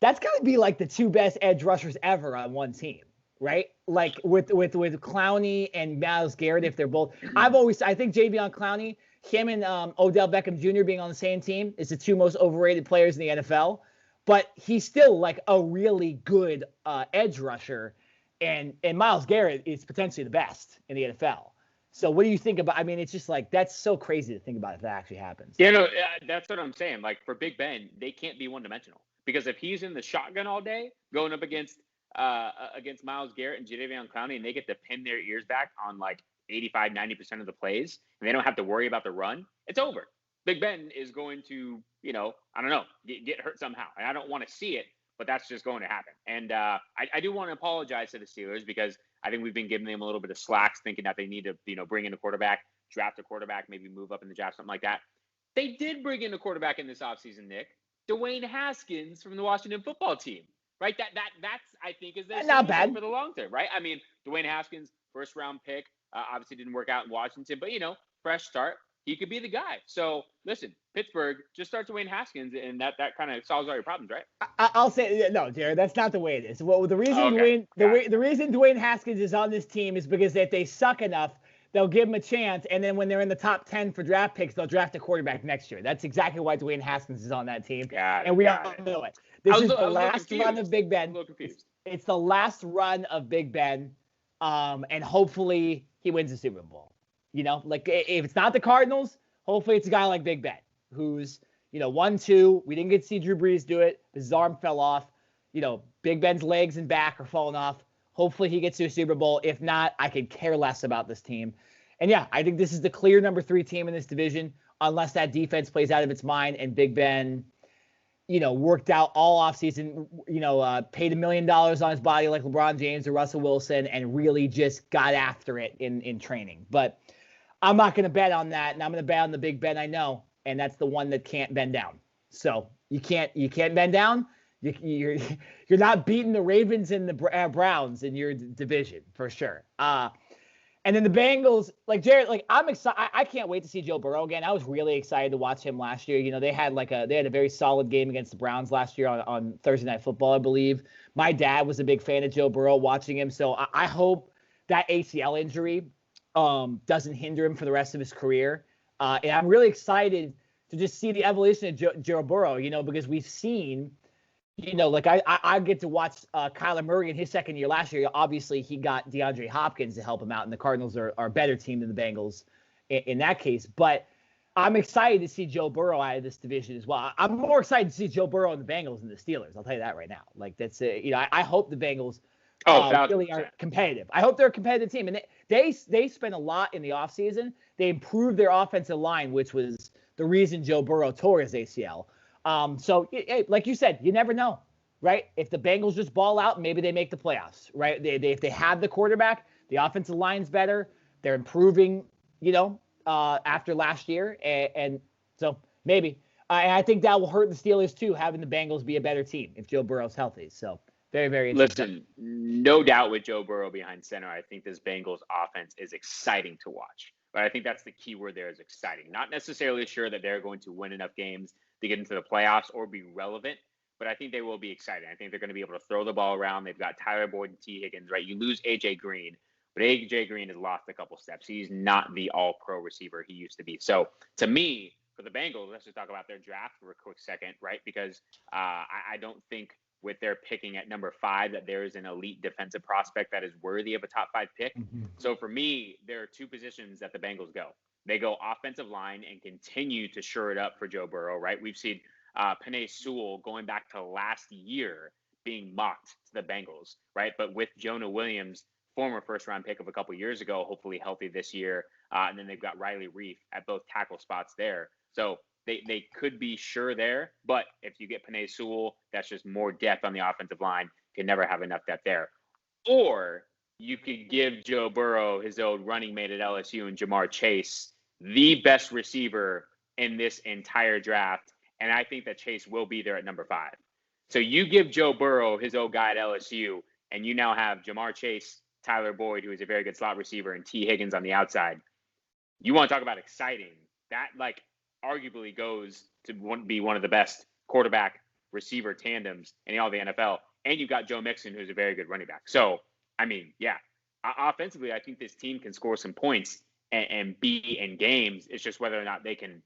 S2: That's got to be like the two best edge rushers ever on one team, right? Like with Clowney and Myles Garrett, if they're both. I think Jadeveon Clowney, him and Odell Beckham Jr. being on the same team is the two most overrated players in the NFL. But he's still like a really good edge rusher, and Myles Garrett is potentially the best in the NFL. So what do you think about? I mean, it's just like that's so crazy to think about if that actually happens.
S1: That's what I'm saying. Like for Big Ben, they can't be one-dimensional. Because if he's in the shotgun all day, going up against Myles Garrett and Jadeveon Clowney, and they get to pin their ears back on like 85, 90% of the plays, and they don't have to worry about the run, it's over. Big Ben is going to, I don't know, get hurt somehow. And I don't want to see it, but that's just going to happen. And I do want to apologize to the Steelers because I think we've been giving them a little bit of slacks, thinking that they need to, bring in a quarterback, draft a quarterback, maybe move up in the draft, something like that. They did bring in a quarterback in this offseason, Nick. Dwayne Haskins from the Washington football team, right? That's I think is their
S2: not bad
S1: for the long term, right? I mean, Dwayne Haskins, first round pick, obviously didn't work out in Washington, but fresh start. He could be the guy. So listen, Pittsburgh, just start Dwayne Haskins, and that kind of solves all your problems, right?
S2: I'll say no, Jared. That's not the way it is. Well, the reason Dwayne Haskins is on this team is because if they suck enough, they'll give him a chance, and then when they're in the top 10 for draft picks, they'll draft a quarterback next year. That's exactly why Dwayne Haskins is on that team, and we all know it. This is the last run of Big Ben.
S1: I'm a little confused.
S2: It's the last run of Big Ben, and hopefully he wins the Super Bowl. Like if it's not the Cardinals, hopefully it's a guy like Big Ben, who's 1-2. We didn't get to see Drew Brees do it. His arm fell off. Big Ben's legs and back are falling off. Hopefully he gets to a Super Bowl. If not, I could care less about this team. And yeah, I think this is the clear number 3 team in this division, unless that defense plays out of its mind and Big Ben, worked out all offseason, paid $1 million on his body like LeBron James or Russell Wilson and really just got after it in training. But I'm not going to bet on that, and I'm going to bet on the Big Ben I know, and that's the one that can't bend down. So you can't bend down. You're not beating the Ravens and the Browns in your division for sure. And then the Bengals, like Jared, like I'm excited. I can't wait to see Joe Burrow again. I was really excited to watch him last year. They had a very solid game against the Browns last year on Thursday Night Football, I believe. My dad was a big fan of Joe Burrow, watching him. So I hope that ACL injury doesn't hinder him for the rest of his career. And I'm really excited to just see the evolution of Joe Burrow, because we've seen, I get to watch Kyler Murray in his second year last year. Obviously, he got DeAndre Hopkins to help him out, and the Cardinals are a better team than the Bengals in that case. But I'm excited to see Joe Burrow out of this division as well. I'm more excited to see Joe Burrow and the Bengals than the Steelers. I'll tell you that right now. Like that's I hope the Bengals really are competitive. I hope they're a competitive team, and they spent a lot in the offseason. They improved their offensive line, which was the reason Joe Burrow tore his ACL. So like you said, you never know, right? If the Bengals just ball out, maybe they make the playoffs, right? If they have the quarterback, the offensive line's better. They're improving, after last year. And so maybe. I think that will hurt the Steelers too, having the Bengals be a better team if Joe Burrow's healthy. So very, very interesting.
S1: Listen, no doubt with Joe Burrow behind center, I think this Bengals offense is exciting to watch. But I think that's the key word there is exciting. Not necessarily sure that they're going to win enough games to get into the playoffs or be relevant, but I think they will be exciting. I think they're going to be able to throw the ball around. They've got Tyler Boyd and T. Higgins, right? You lose A.J. Green, but A.J. Green has lost a couple steps. He's not the all-pro receiver he used to be. So to me, for the Bengals, let's just talk about their draft for a quick second, right? Because I don't think with their picking at number 5 that there is an elite defensive prospect that is worthy of a top 5 pick. Mm-hmm. So for me, there are 2 positions that the Bengals go. They go offensive line and continue to shore it up for Joe Burrow, right? We've seen Penei Sewell going back to last year being mocked to the Bengals, right? But with Jonah Williams, former first-round pick of a couple years ago, hopefully healthy this year, and then they've got Riley Reif at both tackle spots there. So they could be sure there, but if you get Penei Sewell, that's just more depth on the offensive line. Can never have enough depth there. Or you could give Joe Burrow his old running mate at LSU and Jamar Chase, the best receiver in this entire draft. And I think that Chase will be there at number 5. So you give Joe Burrow his old guy at LSU, and you now have Jamar Chase, Tyler Boyd, who is a very good slot receiver, and T. Higgins on the outside. You want to talk about exciting. That, arguably goes to be one of the best quarterback receiver tandems in all the NFL. And you've got Joe Mixon, who's a very good running back. So, I mean, yeah, offensively, I think this team can score some points and be in games. It's just whether or not they can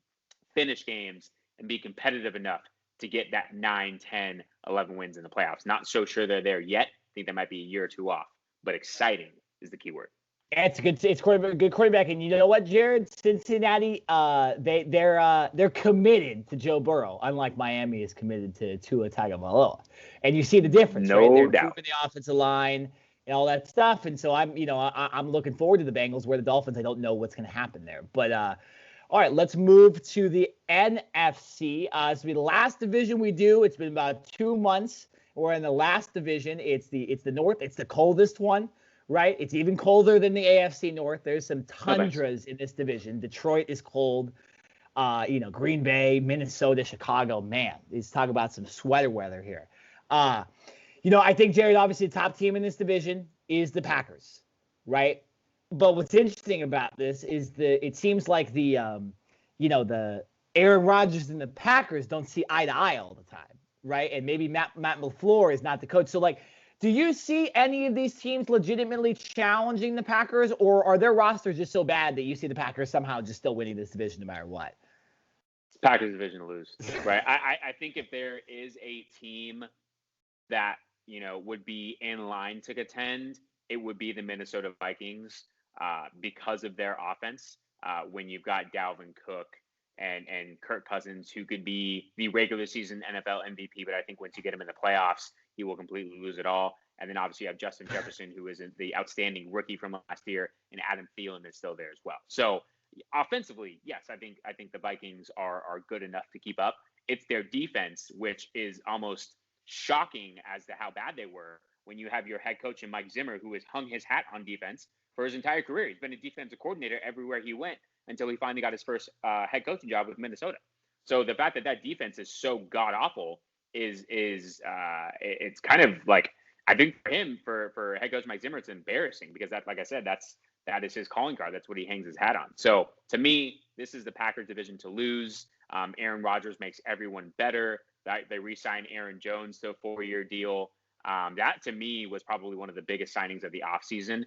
S1: finish games and be competitive enough to get that 9, 10, 11 wins in the playoffs. Not so sure they're there yet. I think they might be a year or 2 off, but exciting is the key word.
S2: It's good quarterback, and you know what, Jared? Cincinnati, they're committed to Joe Burrow, unlike Miami is committed to Tua Tagovailoa, and you see the difference, right? They're improving the offensive line and all that stuff, and so I'm looking forward to the Bengals. Where the Dolphins, I don't know what's going to happen there, but all right, let's move to the NFC. This will be the last division we do. It's been about 2 months. We're in the last division. It's the North. It's the coldest one. Right? It's even colder than the AFC North. There's some tundras in this division. Detroit is cold. Green Bay, Minnesota, Chicago. Man, let's talk about some sweater weather here. I think, Jared, obviously the top team in this division is the Packers, right? But what's interesting about this is it seems like the Aaron Rodgers and the Packers don't see eye to eye all the time, right? And maybe Matt LaFleur is not the coach. So, do you see any of these teams legitimately challenging the Packers, or are their rosters just so bad that you see the Packers somehow just still winning this division no matter what?
S1: Packers division to lose, right? I think if there is a team that, would be in line to contend, it would be the Minnesota Vikings because of their offense. When you've got Dalvin Cook and Kirk Cousins, who could be the regular season NFL MVP, but I think once you get him in the playoffs, he will completely lose it all. And then obviously you have Justin Jefferson, who is the outstanding rookie from last year, and Adam Thielen is still there as well. So offensively, yes, I think the Vikings are good enough to keep up. It's their defense, which is almost shocking as to how bad they were when you have your head coach in Mike Zimmer, who has hung his hat on defense for his entire career. He's been a defensive coordinator everywhere he went until he finally got his first head coaching job with Minnesota. So the fact that defense is so god awful is it's kind of like, I think for him, for head coach Mike Zimmer, it's embarrassing because that, like I said, that is his calling card. That's what he hangs his hat on. So to me, this is the Packers division to lose. Aaron Rodgers makes everyone better. They re-signed Aaron Jones to a 4-year deal. That to me was probably one of the biggest signings of the offseason,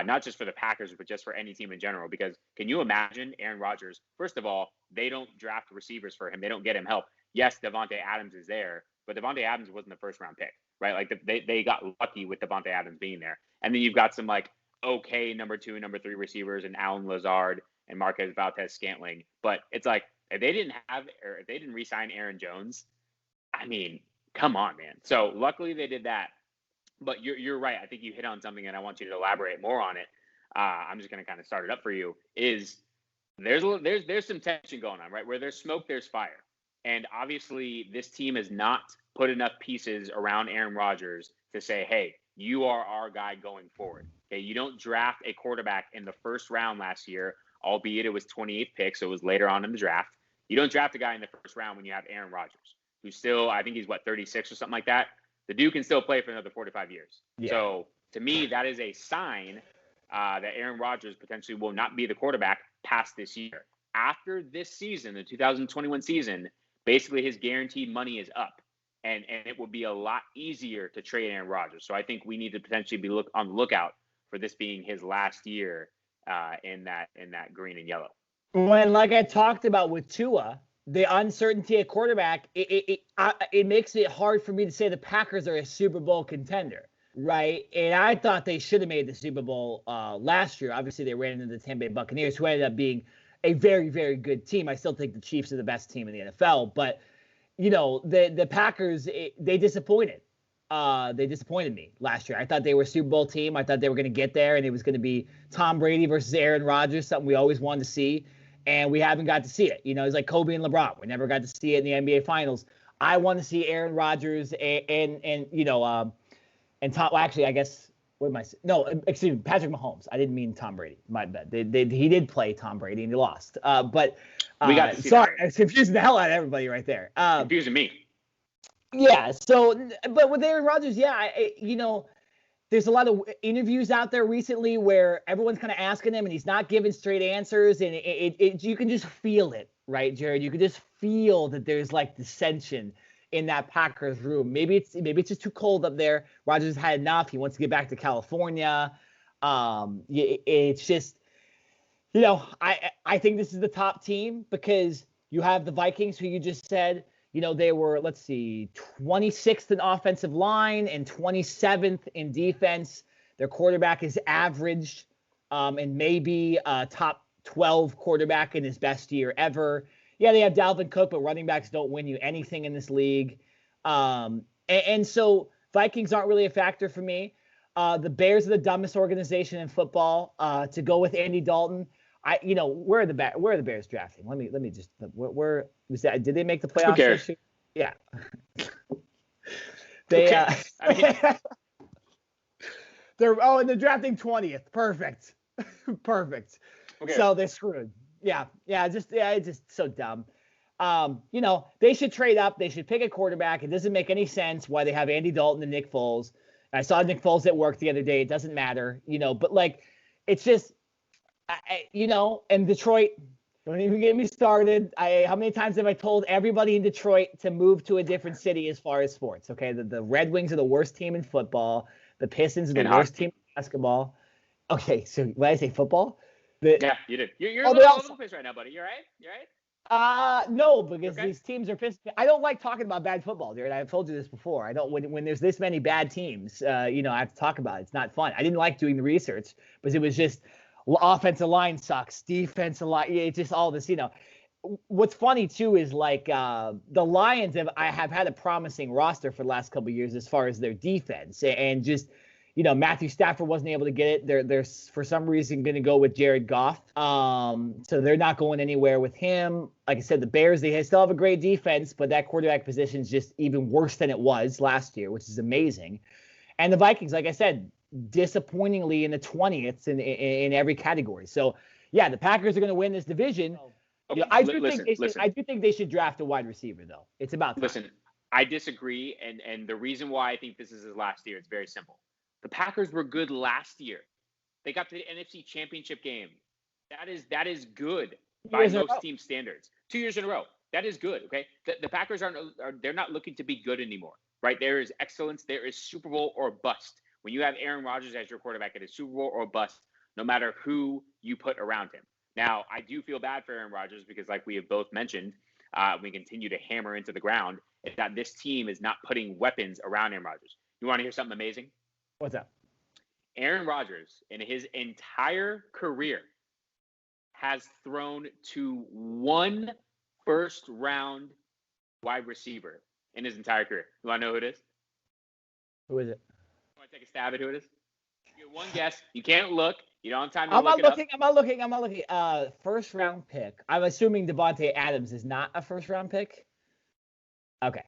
S1: not just for the Packers, but just for any team in general. Because can you imagine Aaron Rodgers? First of all, they don't draft receivers for him. They don't get him help. Yes, Devontae Adams is there, but Devontae Adams wasn't the first round pick, right? Like they got lucky with Devontae Adams being there. And then you've got some okay number 2 and number 3 receivers and Allen Lazard and Marquez Valdes-Scantling. But it's like, if they didn't re-sign Aaron Jones, I mean, come on, man. So luckily they did that. But you're right. I think you hit on something, and I want you to elaborate more on it. I'm just going to kind of start it up for you. Is there's some tension going on, right? Where there's smoke, there's fire. And obviously this team has not put enough pieces around Aaron Rodgers to say, hey, you are our guy going forward. Okay, you don't draft a quarterback in the first round last year, albeit it was 28th pick, so it was later on in the draft. You don't draft a guy in the first round when you have Aaron Rodgers, who's still, I think he's 36 or something like that. The dude can still play for another 45 years. Yeah. So to me, that is a sign that Aaron Rodgers potentially will not be the quarterback past this year. After this season, the 2021 season, basically his guaranteed money is up, and it will be a lot easier to trade Aaron Rodgers. So I think we need to potentially be on the lookout for this being his last year in that green and yellow.
S2: When, like I talked about with Tua, the uncertainty at quarterback, it makes it hard for me to say the Packers are a Super Bowl contender, right? And I thought they should have made the Super Bowl last year. Obviously, they ran into the Tampa Bay Buccaneers, who ended up being a very, very good team. I still think the Chiefs are the best team in the NFL, but the Packers, they disappointed. They disappointed me last year. I thought they were a Super Bowl team. I thought they were going to get there, and it was going to be Tom Brady versus Aaron Rodgers, something we always wanted to see. And we haven't got to see it. It's like Kobe and LeBron. We never got to see it in the NBA Finals. I want to see Aaron Rodgers and Tom. Well, actually, I guess excuse me, Patrick Mahomes. I didn't mean Tom Brady. My bad. He did play Tom Brady and he lost. But
S1: we got to see
S2: sorry, I was confusing the hell out of everybody right there.
S1: Confusing me.
S2: Yeah. So, but with Aaron Rodgers, there's a lot of interviews out there recently where everyone's kind of asking him and he's not giving straight answers. And you can just feel it, right, Jared? You can just feel that there's like dissension in that Packers room. Maybe it's just too cold up there. Rodgers had enough. He wants to get back to California. It's just, I think this is the top team because you have the Vikings, who you just said, they were, 26th in offensive line and 27th in defense. Their quarterback is average and maybe a top 12 quarterback in his best year ever. Yeah, they have Dalvin Cook, but running backs don't win you anything in this league. And so Vikings aren't really a factor for me. The Bears are the dumbest organization in football. To go with Andy Dalton, where are the Bears drafting? Let me just where was that? Did they make the playoffs?
S1: Who cares?
S2: This year? Yeah. They they're drafting 20th. Perfect. Perfect. Okay. So they're screwed. It's just so dumb. They should trade up. They should pick a quarterback. It doesn't make any sense why they have Andy Dalton and Nick Foles. I saw Nick Foles at work the other day. It doesn't matter, but like, it's just, and Detroit, don't even get me started. How many times have I told everybody in Detroit to move to a different city as far as sports? Okay. The Red Wings are the worst team in football. The Pistons are the worst team in basketball. Okay. So when I say football,
S1: yeah, you did. You're all over the place right now, buddy. You all right? You all right?
S2: No, because these teams are pissed. I don't like talking about bad football, Jared. I've told you this before. I don't when there's this many bad teams, I have to talk about it. It's not fun. I didn't like doing the research because it was just offensive line sucks, defensive line. It's just all this, What's funny too is like the Lions have had a promising roster for the last couple of years as far as their defense, and just Matthew Stafford wasn't able to get it. They're for some reason going to go with Jared Goff. So they're not going anywhere with him. Like I said, the Bears, they still have a great defense, but that quarterback position is just even worse than it was last year, which is amazing. And the Vikings, like I said, disappointingly in the 20th in every category. So yeah, the Packers are going to win this division. I do think they should draft a wide receiver, though. It's about time.
S1: Listen, I disagree, and the reason why I think this is his last year, it's very simple. The Packers were good last year. They got to the NFC Championship game. That is good by most team standards. 2 years in a row. That is good. Okay. The Packers they're not looking to be good anymore. Right. There is excellence. There is Super Bowl or bust. When you have Aaron Rodgers as your quarterback, it is Super Bowl or bust, no matter who you put around him. Now, I do feel bad for Aaron Rodgers because, like we have both mentioned, we continue to hammer into the ground, is that this team is not putting weapons around Aaron Rodgers. You want to hear something amazing?
S2: What's up?
S1: Aaron Rodgers, in his entire career, has thrown to one first-round wide receiver in his entire career. You want to know who it is?
S2: Who is it?
S1: You want to take a stab at who it is? You get one guess. You can't look. You don't have time to look it up.
S2: I'm not looking. First-round pick. I'm assuming Devontae Adams is not a first-round pick. Okay.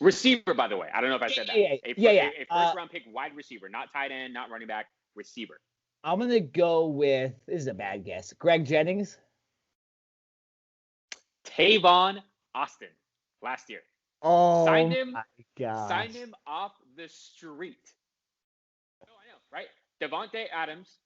S1: Receiver, by the way. I don't know if I said that. A first-round pick wide receiver, not tight end, not running back, receiver.
S2: I'm going to go with, this is a bad guess, Greg Jennings.
S1: Tavon Austin last year.
S2: Oh,
S1: signed him off the street. Oh, I know, right? Devontae Adams,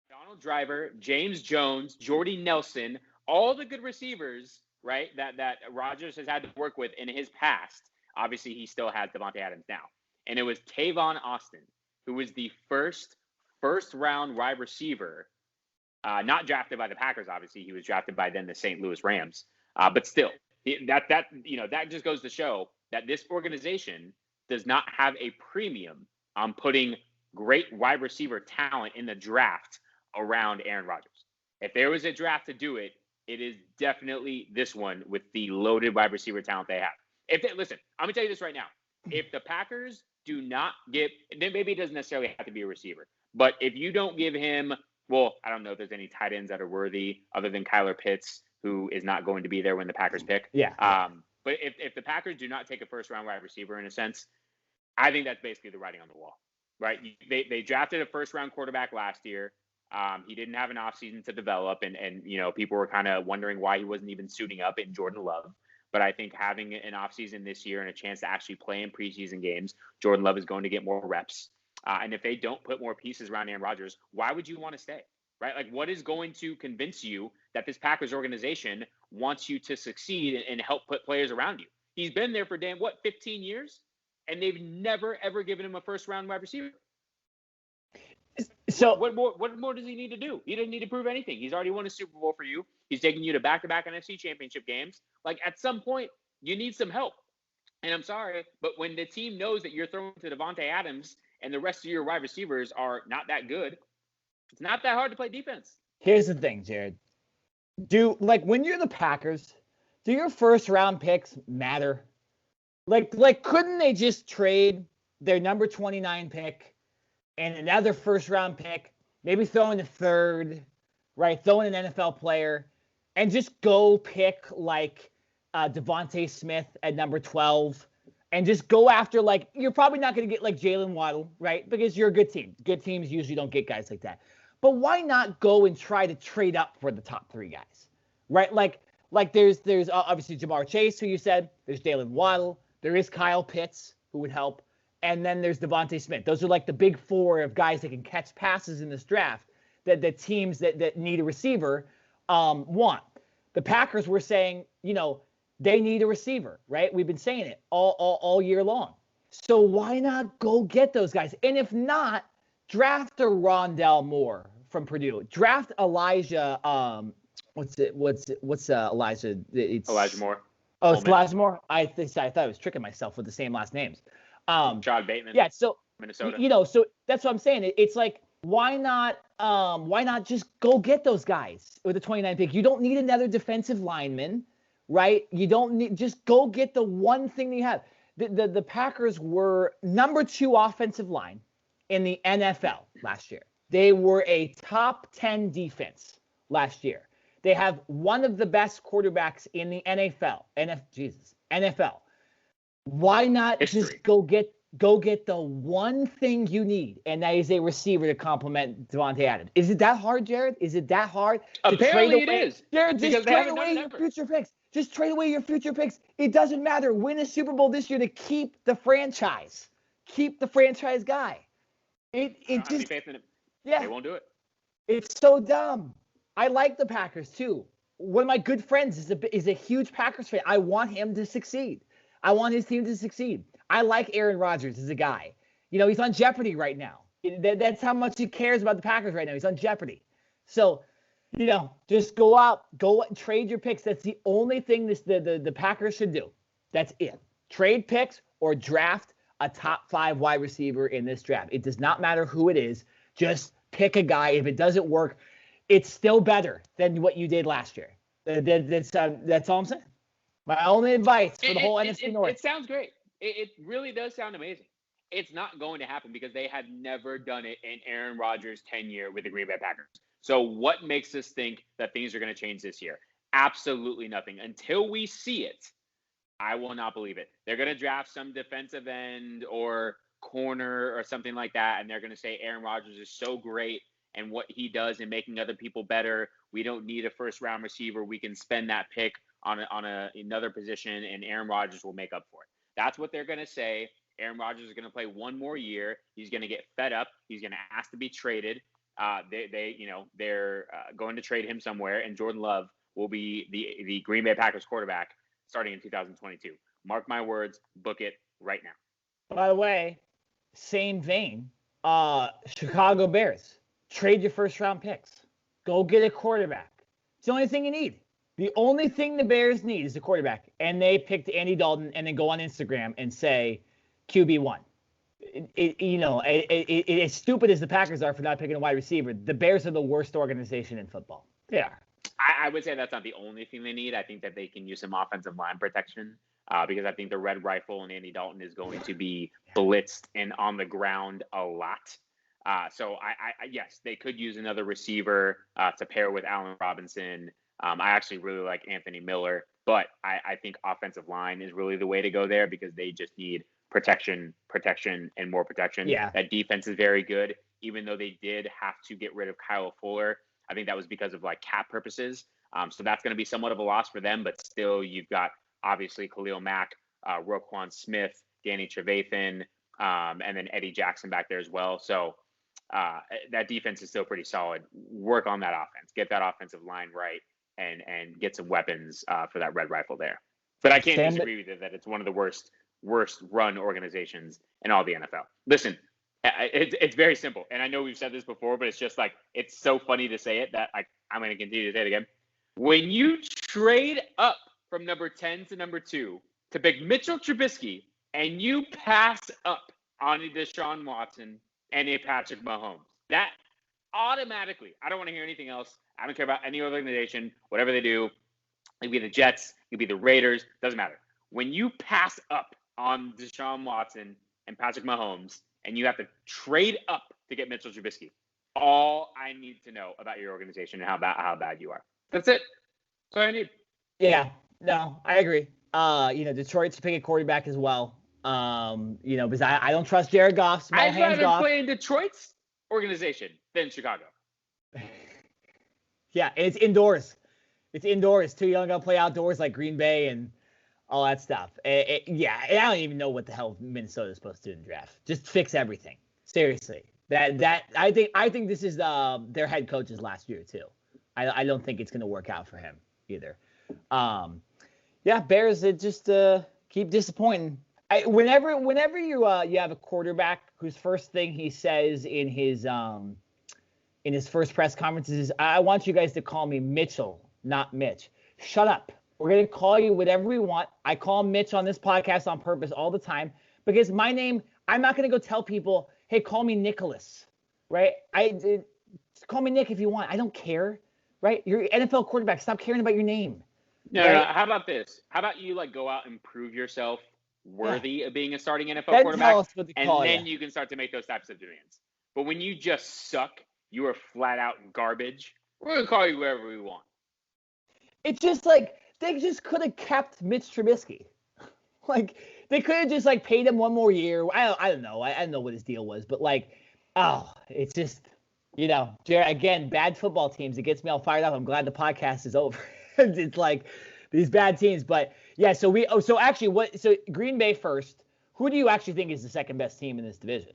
S1: Donald Driver, James Jones, Jordy Nelson, all the good receivers, right, that Rodgers has had to work with in his past. Obviously, he still has Devontae Adams now. And it was Tavon Austin, who was the first-round wide receiver, not drafted by the Packers, obviously. He was drafted by then the St. Louis Rams. But still, that just goes to show that this organization does not have a premium on putting great wide receiver talent in the draft around Aaron Rodgers. If there was a draft to do it, it is definitely this one with the loaded wide receiver talent they have. Listen, I'm going to tell you this right now. If the Packers do not give – then maybe it doesn't necessarily have to be a receiver. But if you don't give him – well, I don't know if there's any tight ends that are worthy other than Kyler Pitts, who is not going to be there when the Packers pick.
S2: Yeah.
S1: But if the Packers do not take a first-round wide receiver in a sense, I think that's basically the writing on the wall, right? They drafted a first-round quarterback last year. He didn't have an offseason to develop, and people were kind of wondering why he wasn't even suiting up in Jordan Love. But I think having an offseason this year and a chance to actually play in preseason games, Jordan Love is going to get more reps. And if they don't put more pieces around Aaron Rodgers, why would you want to stay, right? Like, what is going to convince you that this Packers organization wants you to succeed and help put players around you? He's been there for 15 years, and they've never, ever given him a first-round wide receiver.
S2: So
S1: what more does he need to do? He doesn't need to prove anything. He's already won a Super Bowl for you. He's taking you to back-to-back NFC Championship games. Like, at some point, you need some help. And I'm sorry, but when the team knows that you're throwing to Devontae Adams and the rest of your wide receivers are not that good, it's not that hard to play defense.
S2: Here's the thing, Jared. When you're the Packers, do your first-round picks matter? Like, couldn't they just trade their number 29 pick and another first-round pick, maybe throw in a third, right? Throw in an NFL player, and just go pick Devontae Smith at number 12, and just go after you're probably not going to get Jalen Waddle, right? Because you're a good team. Good teams usually don't get guys like that. But why not go and try to trade up for the top 3 guys, right? Like there's obviously Jamar Chase, who you said. There's Jalen Waddle. There is Kyle Pitts, who would help. And then there's Devontae Smith. Those are like the big 4 of guys that can catch passes in this draft that the teams that need a receiver want. The Packers were saying, they need a receiver, right? We've been saying it all year long. So why not go get those guys? And if not, draft a Rondell Moore from Purdue. Draft Elijah. What's Elijah? It's
S1: Elijah Moore.
S2: Oh, it's Elijah Moore. I thought I was tricking myself with the same last names.
S1: John Bateman.
S2: Yeah. So
S1: Minnesota.
S2: So that's what I'm saying. It's like, why not just go get those guys with the 29th pick? You don't need another defensive lineman, right? You don't need, just go get the one thing that you have. The Packers were number 2 offensive line in the NFL last year. They were a top 10 defense last year. They have one of the best quarterbacks in the NFL. NFL. Why not just go get the one thing you need, and that is a receiver to complement Devontae Adams? Is it that hard, Jared? Is it that hard?
S1: Apparently it is.
S2: Jared, just trade away your future picks. Just trade away your future picks. It doesn't matter. Win a Super Bowl this year to keep the franchise. Keep the franchise guy. It just,
S1: they won't do it.
S2: It's so dumb. I like the Packers too. One of my good friends is a huge Packers fan. I want him to succeed. I want his team to succeed. I like Aaron Rodgers as a guy. He's on Jeopardy right now. That's how much he cares about the Packers right now. He's on Jeopardy. So, just go out and trade your picks. That's the only thing the Packers should do. That's it. Trade picks or draft a top 5 wide receiver in this draft. It does not matter who it is. Just pick a guy. If it doesn't work, it's still better than what you did last year. That's all I'm saying. My only advice for the whole NFC North.
S1: It sounds great. It really does sound amazing. It's not going to happen because they have never done it in Aaron Rodgers' tenure with the Green Bay Packers. So what makes us think that things are going to change this year? Absolutely nothing. Until we see it, I will not believe it. They're going to draft some defensive end or corner or something like that, and they're going to say Aaron Rodgers is so great and what he does in making other people better. We don't need a first-round receiver. We can spend that pick on another position, and Aaron Rodgers will make up for it. That's what they're going to say. Aaron Rodgers is going to play one more year. He's going to get fed up. He's going to ask to be traded. They're going to trade him somewhere, and Jordan Love will be the Green Bay Packers quarterback starting in 2022. Mark my words. Book it right now.
S2: By the way, same vein, Chicago Bears, trade your first-round picks. Go get a quarterback. It's the only thing you need. The only thing the Bears need is a quarterback, and they picked Andy Dalton and then go on Instagram and say QB1. As stupid as the Packers are for not picking a wide receiver, the Bears are the worst organization in football. They are.
S1: I would say that's not the only thing they need. I think that they can use some offensive line protection because I think the Red Rifle and Andy Dalton is going to be blitzed and on the ground a lot. So yes, they could use another receiver to pair with Allen Robinson. I actually really like Anthony Miller, but I think offensive line is really the way to go there because they just need protection, and more protection.
S2: Yeah.
S1: That defense is very good, even though they did have to get rid of Kyle Fuller. I think that was because of cap purposes. So that's going to be somewhat of a loss for them, but still you've got obviously Khalil Mack, Roquan Smith, Danny Trevathan, and then Eddie Jackson back there as well. So that defense is still pretty solid. Work on that offense, get that offensive line right, and get some weapons for that Red Rifle there. But I can't disagree with you that it's one of the worst run organizations in all the NFL. Listen, it's very simple. And I know we've said this before, but it's just it's so funny to say it that I'm going to continue to say it again. When you trade up from number 10 to number 2 to pick Mitchell Trubisky and you pass up on a Deshaun Watson and a Patrick Mahomes, that automatically, I don't want to hear anything else. I don't care about any organization, whatever they do. It could be the Jets, it could be the Raiders, doesn't matter. When you pass up on Deshaun Watson and Patrick Mahomes, and you have to trade up to get Mitchell Trubisky, all I need to know about your organization and how bad you are. That's it. That's all I need.
S2: Yeah, no, I agree. Detroit's picking a quarterback as well. Because I don't trust Jared Goff.
S1: I'd rather play in Detroit's organization than Chicago.
S2: Yeah, and it's indoors. It's indoors. Too young to play outdoors like Green Bay and all that stuff. Yeah, I don't even know what the hell Minnesota is supposed to do in the draft. Just fix everything. Seriously. That I think this is their head coach's last year too. I don't think it's going to work out for him either. Yeah, Bears, it just keep disappointing. Whenever you have a quarterback whose first thing he says in his first press conferences is, I want you guys to call me Mitchell, not Mitch. Shut up. We're going to call you whatever we want. I call Mitch on this podcast on purpose all the time because my name, I'm not going to go tell people, hey, call me Nicholas, right? Call me Nick if you want. I don't care, right? You're an NFL quarterback. Stop caring about your name.
S1: No,
S2: right?
S1: no, how about this? How about you go out and prove yourself worthy of being a starting NFL quarterback, and then you can start to make those types of demands. But when you just suck, you are flat out garbage. We're going to call you whoever we want.
S2: It's just they just could have kept Mitch Trubisky. They could have just paid him one more year. I don't know. I don't know what his deal was, but it's just, Jared, again, bad football teams. It gets me all fired up. I'm glad the podcast is over. It's these bad teams, but yeah. So Green Bay first. Who do you actually think is the second best team in this division?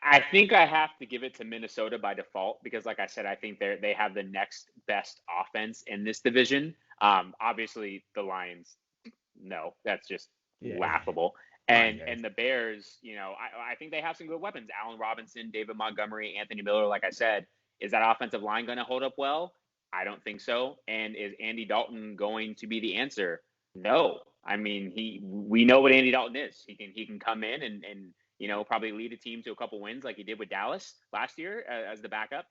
S1: I think I have to give it to Minnesota by default because, like I said, I think they have the next best offense in this division. Obviously, the Lions, no, that's just laughable. And the Bears, I think they have some good weapons. Allen Robinson, David Montgomery, Anthony Miller. Like I said, is that offensive line going to hold up well? I don't think so. And is Andy Dalton going to be the answer? No. I mean, we know what Andy Dalton is. He can come in and probably lead a team to a couple wins like he did with Dallas last year as the backup.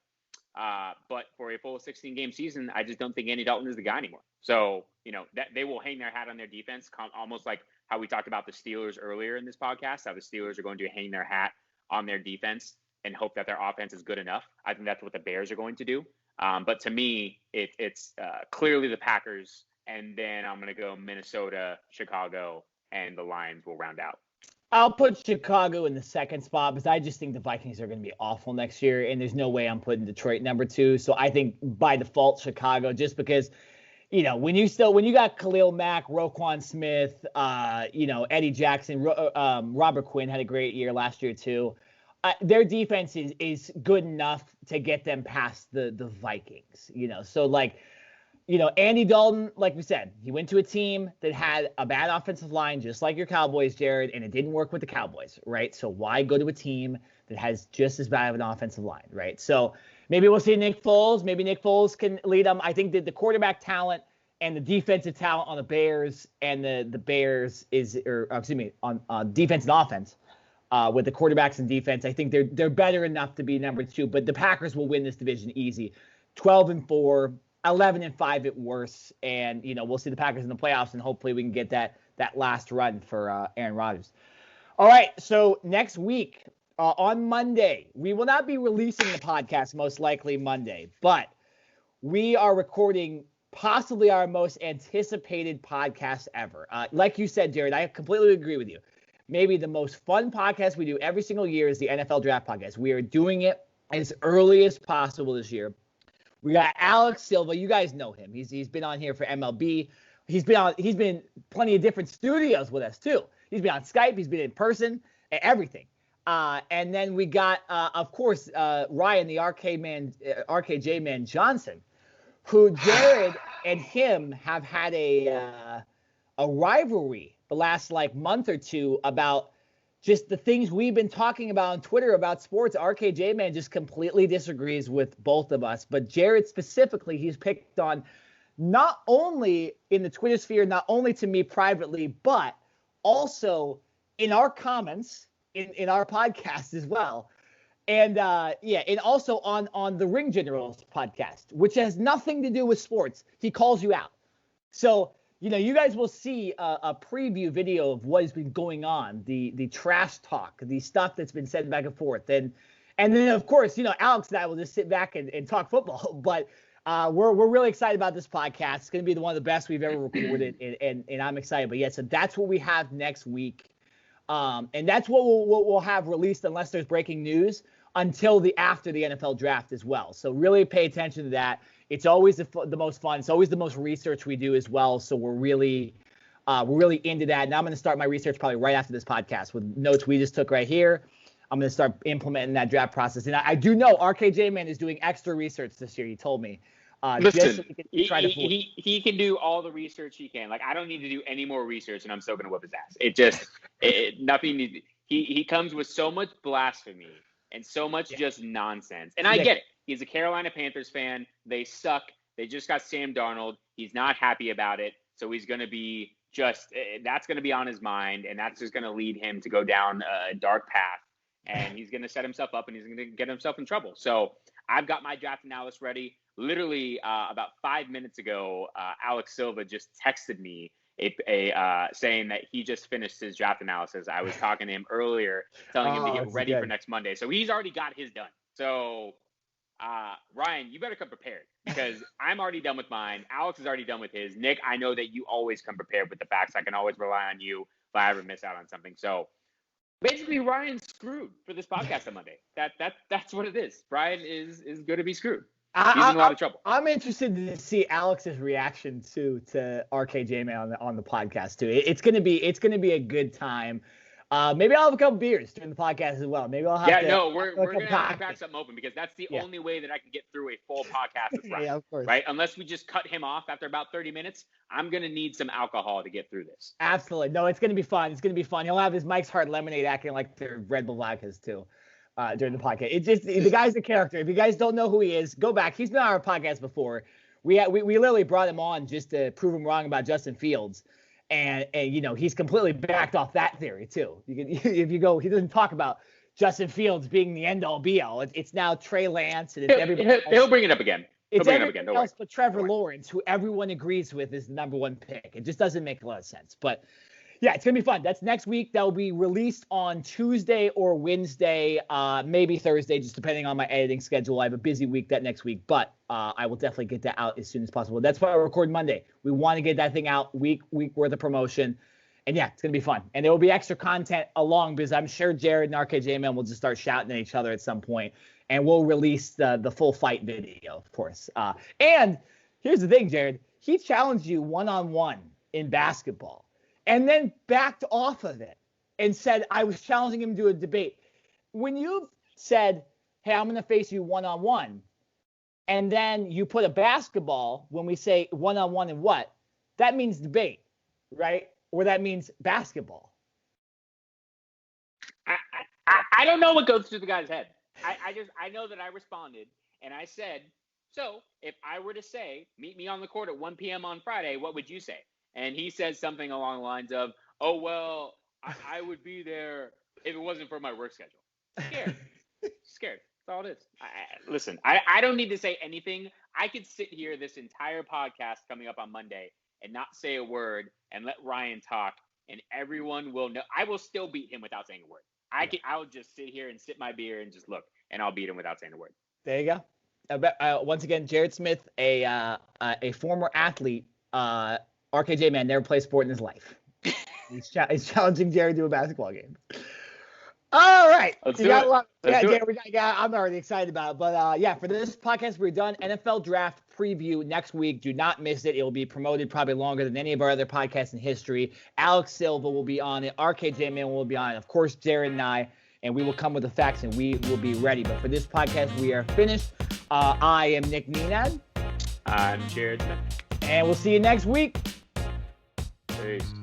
S1: But for a full 16-game season, I just don't think Andy Dalton is the guy anymore. So, that they will hang their hat on their defense, almost like how we talked about the Steelers earlier in this podcast, how the Steelers are going to hang their hat on their defense and hope that their offense is good enough. I think that's what the Bears are going to do. But to me, it's clearly the Packers, and then I'm going to go Minnesota, Chicago, and the Lions will round out.
S2: I'll put Chicago in the second spot because I just think the Vikings are going to be awful next year, and there's no way I'm putting Detroit number 2. So I think by default Chicago, just because, when you got Khalil Mack, Roquan Smith, Eddie Jackson, Robert Quinn had a great year last year too. Their defense is good enough to get them past the Vikings. So Andy Dalton, like we said, he went to a team that had a bad offensive line, just like your Cowboys, Jared, and it didn't work with the Cowboys, right? So why go to a team that has just as bad of an offensive line, right? So maybe we'll see Nick Foles. Maybe Nick Foles can lead them. I think that the quarterback talent and the defensive talent on the Bears and the Bears on defense and offense with the quarterbacks and defense, I think they're better enough to be number 2. But the Packers will win this division easy, 12-4. 11-5 at worst, and we'll see the Packers in the playoffs, and hopefully we can get that last run for Aaron Rodgers. All right, so next week on Monday, we will not be releasing the podcast most likely Monday, but we are recording possibly our most anticipated podcast ever. Like you said, Jared, I completely agree with you. Maybe the most fun podcast we do every single year is the NFL Draft Podcast. We are doing it as early as possible this year. We got Alex Silva. You guys know him. He's been on here for MLB. He's been in plenty of different studios with us too. He's been on Skype. He's been in person. Everything. And then we got, of course, Ryan, the RKJ Man Johnson, who Jared and him have had a rivalry the last month or two about just the things we've been talking about on Twitter about sports. RKJ Man just completely disagrees with both of us. But Jared specifically, he's picked on not only in the Twitter sphere, not only to me privately, but also in our comments in our podcast as well. And and also on the Ring Generals podcast, which has nothing to do with sports. He calls you out. So you guys will see a preview video of what has been going on, the trash talk, the stuff that's been said back and forth. And then, of course, Alex and I will just sit back and talk football. But we're really excited about this podcast. It's going to be one of the best we've ever recorded, and I'm excited. But, yeah, so that's what we have next week. And that's what we'll have released unless there's breaking news until after the NFL draft as well. So really pay attention to that. It's always the most fun. It's always the most research we do as well. So we're really into that. Now I'm going to start my research probably right after this podcast with notes we just took right here. I'm going to start implementing that draft process. And I do know RKJ Man is doing extra research this year. He told me.
S1: Listen, so he can do all the research he can. Like, I don't need to do any more research, and I'm still going to whip his ass. Nothing. He comes with so much blasphemy and so much just nonsense. And I get it. He's a Carolina Panthers fan. They suck. They just got Sam Darnold. He's not happy about it. So he's going to be that's going to be on his mind, and that's just going to lead him to go down a dark path. And he's going to set himself up, and he's going to get himself in trouble. So I've got my draft analysis ready. Literally about 5 minutes ago, Alex Silva just texted me saying that he just finished his draft analysis. I was talking to him earlier, telling him to get ready for next Monday. So he's already got his done. So Ryan, you better come prepared because I'm already done with mine. Alex is already done with his. Nick, I know that you always come prepared with the facts. I can always rely on you if I ever miss out on something. So basically, Ryan's screwed for this podcast on Monday. That's what it is. Ryan is going to be screwed. He's in a lot of trouble. I'm
S2: interested to see Alex's reaction to RKJ Man on the podcast too. It's gonna be a good time. Maybe I'll have a couple beers during the podcast as well. Maybe I'll have
S1: we're gonna have to crack something open because that's the only way that I can get through a full podcast with Ryan.
S2: Yeah, of course.
S1: Right? Unless we just cut him off after about 30 minutes, I'm gonna need some alcohol to get through this.
S2: Absolutely. No, it's gonna be fun. He'll have his Mike's Hard Lemonade acting like they're Red Bull vodkas too. During the podcast. It's just the guy's a character. If you guys don't know who he is, go back. He's been on our podcast before. We literally brought him on just to prove him wrong about Justin Fields, and he's completely backed off that theory too. He doesn't talk about Justin Fields being the end all be all. It's now Trey Lance and it's everybody.
S1: He'll bring it up again.
S2: It's everyone else but Trevor Lawrence, who everyone agrees with is the number one pick. It just doesn't make a lot of sense, but. Yeah, it's going to be fun. That's next week. That will be released on Tuesday or Wednesday, maybe Thursday, just depending on my editing schedule. I have a busy week that next week, but I will definitely get that out as soon as possible. That's why I record Monday. We want to get that thing out week worth of promotion. And yeah, it's going to be fun. And there will be extra content along because I'm sure Jared and RKJ Man will just start shouting at each other at some point. And we'll release the full fight video, of course. And here's the thing, Jared. He challenged you one-on-one in basketball. And then backed off of it and said, I was challenging him to a debate. When you said, hey, I'm going to face you one-on-one, and then you put a basketball, when we say one-on-one and what, that means debate, right? Or that means basketball.
S1: I don't know what goes through the guy's head. I know that I responded, and I said, so if I were to say, meet me on the court at 1 p.m. on Friday, what would you say? And he says something along the lines of, oh, well, I would be there if it wasn't for my work schedule. Scared. That's all it is. Listen, I don't need to say anything. I could sit here this entire podcast coming up on Monday and not say a word and let Ryan talk, and everyone will know. I will still beat him without saying a word. I'll just sit here and sip my beer and just look, and I'll beat him without saying a word.
S2: There you go. Once again, Jared Smith, a former athlete, RKJ Man never played sport in his life. He's challenging Jared to a basketball game. All right.
S1: Let's do it.
S2: I'm already excited about it. But for this podcast, we're done. NFL Draft preview next week. Do not miss it. It will be promoted probably longer than any of our other podcasts in history. Alex Silva will be on it. RKJ Man will be on it. Of course, Jared and I. And we will come with the facts, and we will be ready. But for this podcast, we are finished. I am Nick Nenad.
S1: I'm Jared Smith.
S2: And we'll see you next week.
S1: Peace.